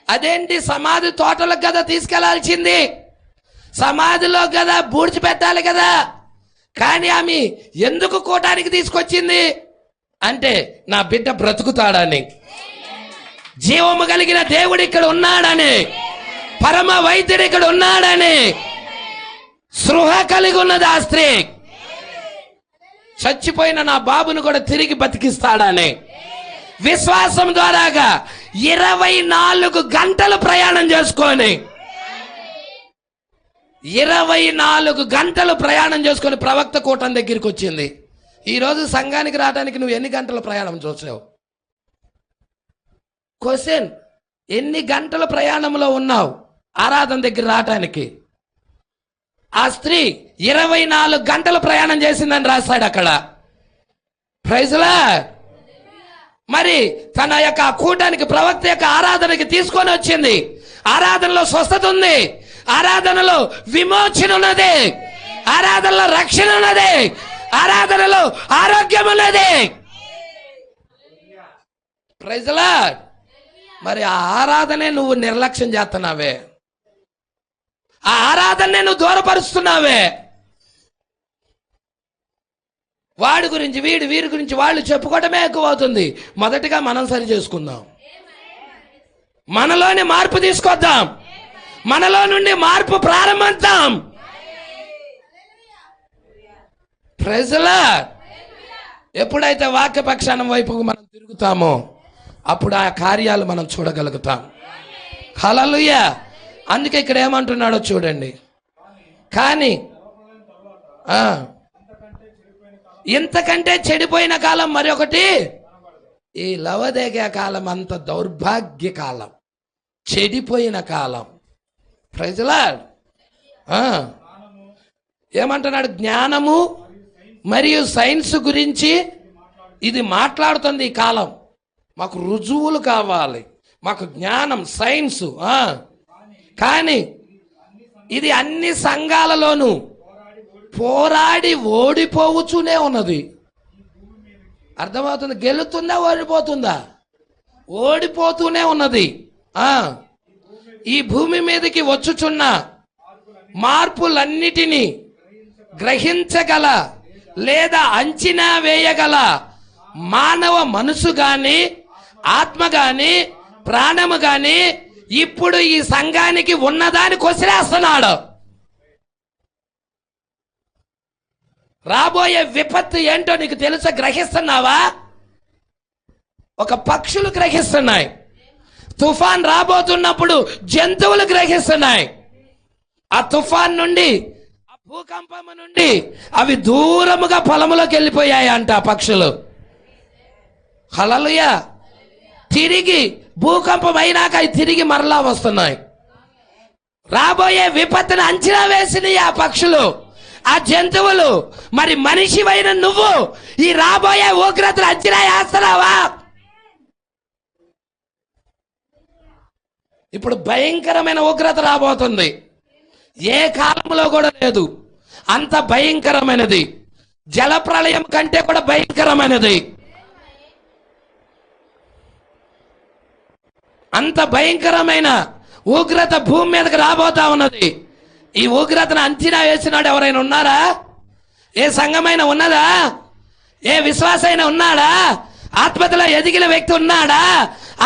అదేంటి, సమాధి తోటలకు కదా తీసుకెళ్లాల్సింది, సమాధిలో కదా బూడ్చిపెట్టాలి కదా. కానీ ఆమె ఎందుకు కూటానికి తీసుకొచ్చింది అంటే నా బిడ్డ బ్రతుకుతాడని, జీవము కలిగిన దేవుడు ఇక్కడ ఉన్నాడని, పరమ వైద్యుడు ఇక్కడ ఉన్నాడని స్పృహ కలిగి ఉన్నది ఆ స్త్రీ. చచ్చిపోయిన నా బాబును కూడా తిరిగి బతికిస్తాడని విశ్వాసం ద్వారాగా 24 గంటలు ప్రయాణం చేసుకొని 24 గంటలు ప్రయాణం చేసుకొని ప్రవక్త కూటం దగ్గరికి వచ్చింది. ఈరోజు సంఘానికి రావడానికి నువ్వు ఎన్ని గంటల ప్రయాణం చూసావు? క్వశ్చన్, ఎన్ని గంటల ప్రయాణంలో ఉన్నావు ఆరాధన దగ్గర రావటానికి? ఆ స్త్రీ 24 గంటలు ప్రయాణం చేసిందని రాశాడు అక్కడ. ప్రైజ్లా. మరి తన యొక్క కూటానికి ప్రవక్త యొక్క ఆరాధనకి తీసుకొని వచ్చింది. ఆరాధనలో స్వస్థత ఉంది, ఆరాధనలో విమోచన ఉన్నది, ఆరాధనలో రక్షణ ఉన్నది, ఆరాధనలో ఆరోగ్యం ఉన్నది. ప్రైజ్లా. మరి ఆ ఆరాధనే నువ్వు నిర్లక్ష్యం చేస్తున్నావే, ఆ ఆరాధనే నువ్వు దూరపరుస్తున్నావే. వాడి గురించి వీరి గురించి వాళ్ళు చెప్పుకోవటమే ఎక్కువ అవుతుంది. మొదటిగా మనం సరి చేసుకుందాం, మనలోని మార్పు తీసుకొద్దాం, మనలో నుండి మార్పు ప్రారంభిద్దాం. ప్రజలా, ఎప్పుడైతే వాక్యపక్షానం వైపుకు మనం తిరుగుతామో అప్పుడు ఆ కార్యాలు మనం చూడగలుగుతాం. హల్లెలూయా. అందుకే ఇక్కడ ఏమంటున్నాడో చూడండి. కానీ ఇంతకంటే చెడిపోయిన కాలం మరొకటి, ఈ లవదేగా కాలం అంత దౌర్భాగ్య కాలం, చెడిపోయిన కాలం. ప్రజలా ఏమంటున్నాడు? జ్ఞానము మరియు సైన్స్ గురించి ఇది మాట్లాడుతుంది. ఈ కాలం మాకు రుజువులు కావాలి, మాకు జ్ఞానం, సైన్స్. కానీ ఇది అన్ని సంఘాలలోనూ పోరాడి ఓడిపోవచ్చునే ఉన్నది. అర్థమవుతుంది? గెలుతుందా ఓడిపోతుందా? ఓడిపోతూనే ఉన్నది. ఈ భూమి మీదకి వచ్చుచున్న మార్పులన్నిటినీ గ్రహించగల లేదా అంచనా వేయగల మానవ మనసు గాని, ఆత్మ గాని, ప్రాణము గాని ఇప్పుడు ఈ సంఘానికి ఉన్నదాన్ని కొసిరేస్తున్నాడు. రాబోయే విపత్తు ఏంటో నీకు తెలుసా? గ్రహిస్తున్నావా? ఒక పక్షులు గ్రహిస్తున్నాయి. తుఫాన్ రాబోతున్నప్పుడు జంతువులు గ్రహిస్తున్నాయి. ఆ తుఫాన్ నుండి, ఆ భూకంపం నుండి అవి దూరముగా పొలములోకి వెళ్ళిపోయాయి అంట ఆ పక్షులు. హల్లెలూయా. తిరిగి భూకంపం అయినాక అవి తిరిగి మరలా వస్తున్నాయి. రాబోయే విపత్తును అంచనా వేసినాయి ఆ పక్షులు, ఆ జంతువులు. మరి మనిషివైన నువ్వు ఈ రాబోయే ఉగ్రతను అంచనా వేస్తున్నావా? ఇప్పుడు భయంకరమైన ఉగ్రత రాబోతుంది. ఏ కాలంలో కూడా లేదు, అంత భయంకరమైనది. జలప్రళయం కంటే కూడా భయంకరమైనది. అంత భయంకరమైన ఉగ్రత భూమి మీదకి రాబోతా ఉన్నది. ఈ ఉగ్రతను అంచనా వేసినాడు ఎవరైనా ఉన్నారా? ఏ సంఘమైనా ఉన్నదా? ఏ విశ్వాసైనా ఉన్నాడా? ఆత్మతలో ఎదిగిన వ్యక్తి ఉన్నాడా?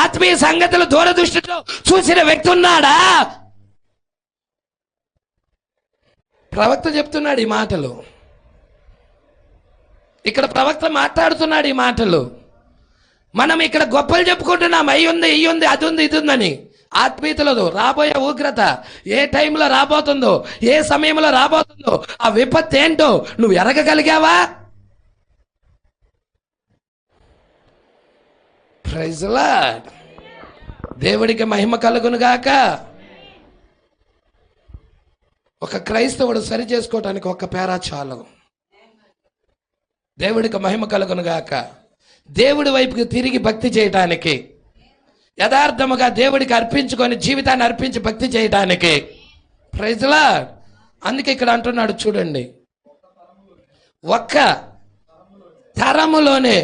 ఆత్మీయ సంగతులు దూరదృష్టితో చూసిన వ్యక్తి ఉన్నాడా? ప్రవక్త చెప్తున్నాడు ఈ మాటలు. ఇక్కడ ప్రవక్త మాట్లాడుతున్నాడు ఈ మాటలు. మనం ఇక్కడ గొప్పలు చెప్పుకుంటున్నాం, అయ్యి ఉంది, ఇయ్యి ఉంది, అది ఉంది, ఇది ఉందని. ఆత్మీయతలో రాబోయే ఉగ్రత ఏ టైంలో రాబోతుందో, ఏ సమయంలో రాబోతుందో, ఆ విపత్తు ఏంటో నువ్వు ఎరగగలిగావా? Praise lord. దేవుడికి మహిమ కలుగును గాక. ఒక క్రైస్తవుడు సరి చేసుకోవటానికి ఒక్క పేరా చాలు. దేవుడికి మహిమ కలుగును గాక. దేవుడి వైపుకి తిరిగి భక్తి చేయటానికి, యథార్థముగా దేవుడికి అర్పించుకొని జీవితాన్ని అర్పించి భక్తి చేయటానికి. Praise Lord. అందుకే ఇక్కడ అంటున్నాడు చూడండి, ఒక్క తరములోనే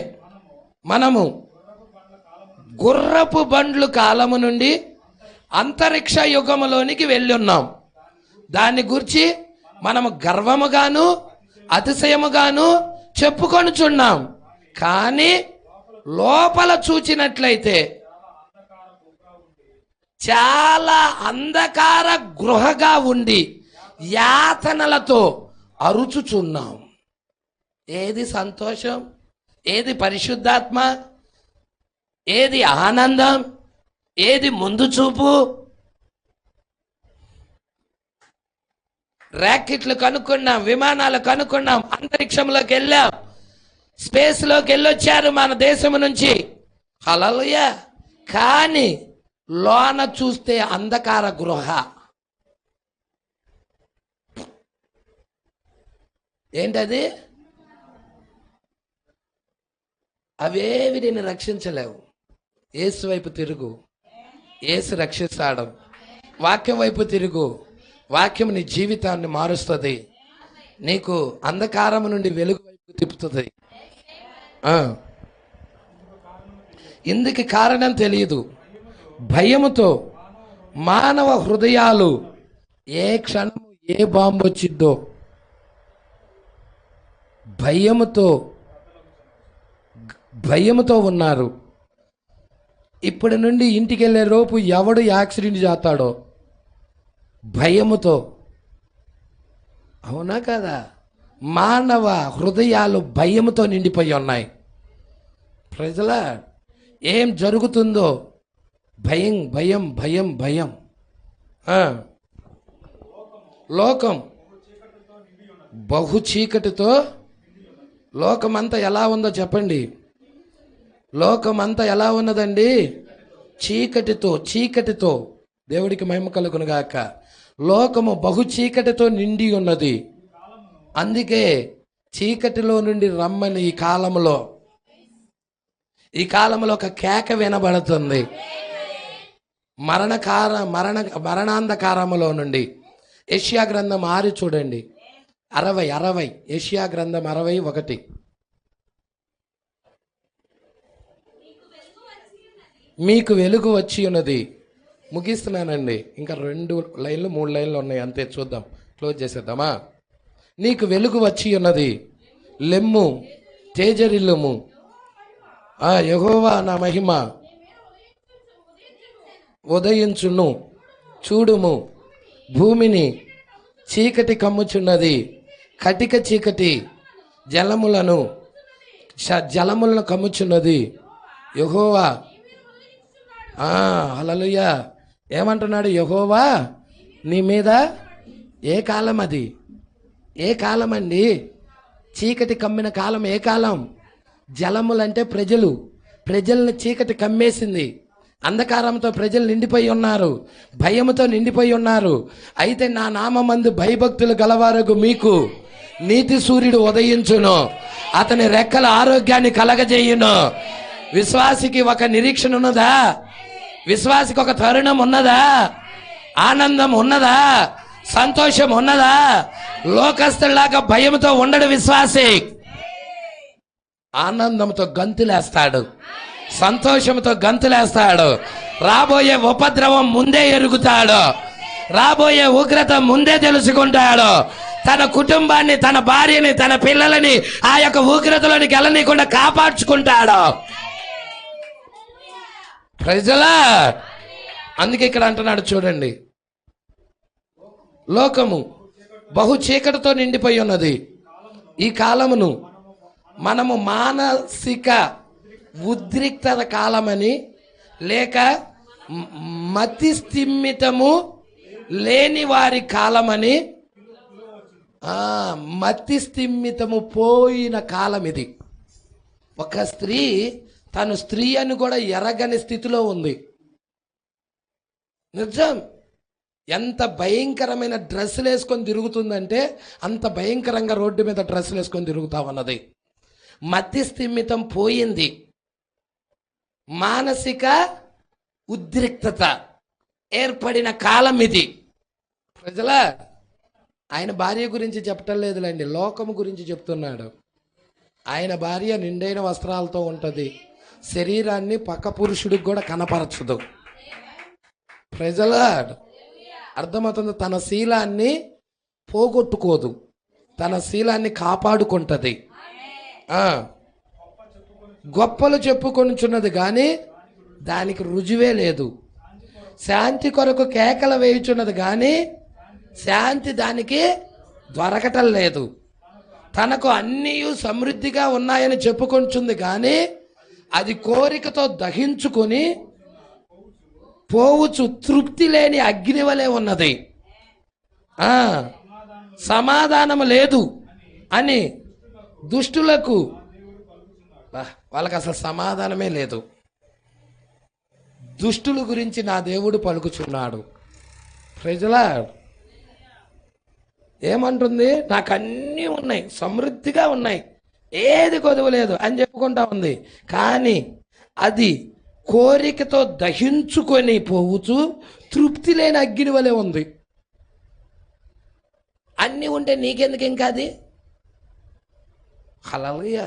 మనము గుర్రపు బండ్లు కాలము నుండి అంతరిక్ష యుగములోనికి వెళ్ళి ఉన్నాం. దాన్ని గురించి మనము గర్వముగాను అతిశయముగాను చెప్పుకొనుచున్నాం. కానీ లోపల చూచినట్లయితే చాలా అంధకార గృహగా ఉండి యాతనలతో అరుచుచున్నాం. ఏది సంతోషం? ఏది పరిశుద్ధాత్మ? ఏది ఆనందం? ఏది ముందు చూపు? ర్యాకెట్లు కనుక్కున్నాం, విమానాలు కనుక్కున్నాం, అంతరిక్షంలోకి వెళ్ళాం, స్పేస్లోకి వెళ్ళొచ్చారు మన దేశం నుంచి. హల్లెలూయా. కానీ లోన చూస్తే అంధకార గృహ. ఏంటది? అవేవి నేను రక్షించలేవు. యేసు వైపు తిరుగు, యేసు రక్షిస్తాడు. వాక్యం వైపు తిరుగు, వాక్యం నీ జీవితాన్ని మారుస్తుంది. నీకు అంధకారం నుండి వెలుగు వైపు తిప్పుతుంది. ఇందుకు కారణం తెలియదు. భయముతో మానవ హృదయాలు ఏ క్షణము ఏ బాంబు వచ్చిద్దో భయముతో ఉన్నారు. ఇప్పటి నుండి ఇంటికి వెళ్ళే లోపు ఎవడు యాక్సిడెంట్ చేస్తాడో భయముతో. అవునా కదా? మానవ హృదయాలు భయముతో నిండిపోయి ఉన్నాయి. ప్రజల ఏం జరుగుతుందో భయం భయం భయం భయం. లోకం బహు చీకటితో. లోకమంతా ఎలా ఉందో చెప్పండి? లోకమంతా ఎలా ఉన్నదండి? చీకటితో. దేవుడికి మహిమ కలుగును గాక. లోకము బహు చీకటితో నిండి ఉన్నది. అందుకే చీకటిలో నుండి రమ్మని ఈ కాలంలో ఒక కేక వినబడుతుంది. మరణాంధకారములో నుండి. యెషయా గ్రంథం 6 చూడండి, 60. యెషయా గ్రంథం 61. మీకు వెలుగు వచ్చి ఉన్నది. ముగిస్తున్నానండి, ఇంకా 2 లైన్లు 3 లైన్లు ఉన్నాయి అంతే. చూద్దాం క్లోజ్ చేసేద్దామా? నీకు వెలుగు వచ్చి ఉన్నది, లెమ్ము తేజరిల్లుము. యెహోవా నా మహిమ ఉదయించును, చూడుము భూమిని చీకటి కమ్ముచున్నది, కటిక చీకటి జలములను కమ్ముచున్నది. యెహోవా హల్లెలూయా ఏమంటున్నాడు? యెహోవా నీ మీద ఏ కాలం అది? ఏ కాలం అండి? చీకటి కమ్మిన కాలం ఏ కాలం? జలములంటే ప్రజల్ని చీకటి కమ్మేసింది. అంధకారంతో ప్రజలు నిండిపోయి ఉన్నారు, భయముతో నిండిపోయి ఉన్నారు. అయితే నా నామమందు భయభక్తులు గలవారకు మీకు నీతి సూర్యుడు ఉదయించును, అతని రెక్కల ఆరోగ్యాన్ని కలగజేయును. విశ్వాసికి ఒక నిరీక్షణ ఉన్నదా? విశ్వాసికి ఒక తరుణం ఉన్నదా? ఆనందం ఉన్నదా? సంతోషం ఉన్నదా? లోకస్తులాగా భయంతో ఉండడు విశ్వాసి. ఆనందంతో గంతులేస్తాడు, సంతోషంతో గంతులేస్తాడు. రాబోయే ఉపద్రవం ముందే ఎరుగుతాడు, రాబోయే ఉగ్రత ముందే తెలుసుకుంటాడు. తన కుటుంబాన్ని, తన భార్యని, తన పిల్లలని ఆ యొక్క ఉగ్రతలోనికి వెళ్ళనీయకుండా కాపాడుచుకుంటాడు. ప్రజలా అందుకే ఇక్కడ అంటున్నాడు చూడండి, లోకము బహు చీకటితో నిండిపోయి ఉన్నది. ఈ కాలమును మనము మానసిక ఉద్రిక్తత కాలమని, లేక మతి స్థిమితము లేని వారి కాలమని, మతి స్థిమితము పోయిన కాలం ఇది. ఒక స్త్రీ తను స్త్రీ అని కూడా ఎరగని స్థితిలో ఉంది. నిజం. ఎంత భయంకరమైన డ్రెస్సులు వేసుకొని తిరుగుతుందంటే అంత భయంకరంగా రోడ్డు మీద డ్రెస్సులు వేసుకొని తిరుగుతా ఉన్నది. మతి స్థిమితం పోయింది. మానసిక ఉద్రిక్తత ఏర్పడిన కాలం ఇది. ప్రజల ఆయన భార్య గురించి చెప్పటం లేదులేండి, లోకము గురించి చెప్తున్నాడు. ఆయన భార్య నిండైన వస్త్రాలతో ఉంటుంది, శరీరాన్ని పక్క పురుషుడికి కూడా కనపరచదు. ప్రజల అర్థమవుతుంది. తన శీలాన్ని పోగొట్టుకోదు, తన శీలాన్ని కాపాడుకుంటుంది. గొప్పలు చెప్పుకొనుచున్నది కానీ దానికి రుజువే లేదు. శాంతి కొరకు కేకలు వేయుచున్నది కానీ శాంతి దానికి దొరకటం లేదు. తనకు అన్నీ సమృద్ధిగా ఉన్నాయని చెప్పుకొంచుంది కానీ అది కోరికతో దహించుకొని పోవచ్చు తృప్తి లేని అగ్ని వలె ఉన్నది. సమాధానం లేదు అని దుష్టులకు, వాళ్ళకి అసలు సమాధానమే లేదు. దుష్టుల గురించి నా దేవుడు పలుకుచున్నాడు. ప్రజలా ఏమంటుంది? నాకు అన్నీ ఉన్నాయి, సమృద్ధిగా ఉన్నాయి, ఏది కొదవలేదు అని చెప్పుకుంటా ఉంది. కానీ అది కోరికతో దహించుకొని పోవచ్చు తృప్తి లేని అగ్ని వలె ఉంది. అన్నీ ఉంటే నీకెందుకు ఇంకా అది? హల్లెలూయా.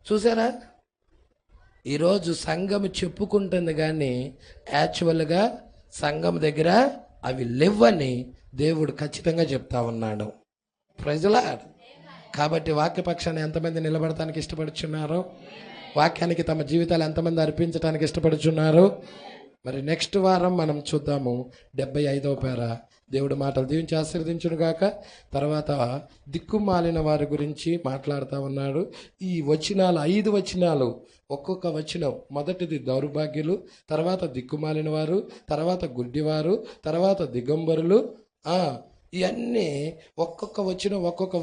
చూసారా, ఈరోజు సంఘం చెప్పుకుంటుంది కానీ యాక్చువల్గా సంఘం దగ్గర అవి లేవని దేవుడు ఖచ్చితంగా చెప్తా ఉన్నాడు. ప్రజలా కాబట్టి వాక్యపక్షాన్ని ఎంతమంది నిలబడటానికి ఇష్టపడుచున్నారో, వాక్యానికి తమ జీవితాలు ఎంతమంది అర్పించడానికి ఇష్టపడుచున్నారు? మరి నెక్స్ట్ వారం మనం చూద్దాము 75వ పేర. దేవుడు మాటలు దీవించి ఆశీర్వదించును గాక. తర్వాత దిక్కుమాలిన వారి గురించి మాట్లాడుతూ ఉన్నాడు. ఈ వచనాలు 5 వచనాలు, ఒక్కొక్క వచనం, మొదటిది దౌర్భాగ్యులు, తర్వాత దిక్కుమాలిన వారు, తర్వాత గుడ్డివారు, తర్వాత దిగంబరులు. ఇవన్నీ ఒక్కొక్క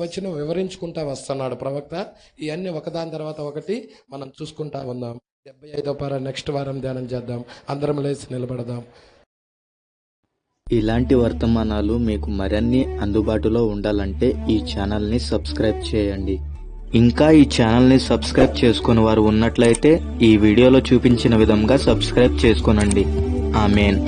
వచనం వివరించుకుంటా వస్తున్నాడు ప్రవక్త. ఇవన్నీ ఒకదాని తర్వాత ఒకటి మనం చూసుకుంటా ఉందాం. 75వ పేర నెక్స్ట్ వారం ధ్యానం చేద్దాం. అందరం లేచి నిలబడదాం. ఇలాంటి వర్తమానాలు మీకు మరిన్ని అందుబాటులో ఉండాలంటే ఈ ఛానల్ని సబ్స్క్రైబ్ చేయండి. ఇంకా ఈ ఛానల్ని సబ్స్క్రైబ్ చేసుకుని వారు ఉన్నట్లయితే ఈ వీడియోలో చూపించిన విధంగా సబ్స్క్రైబ్ చేసుకోనండి. ఆమేన్.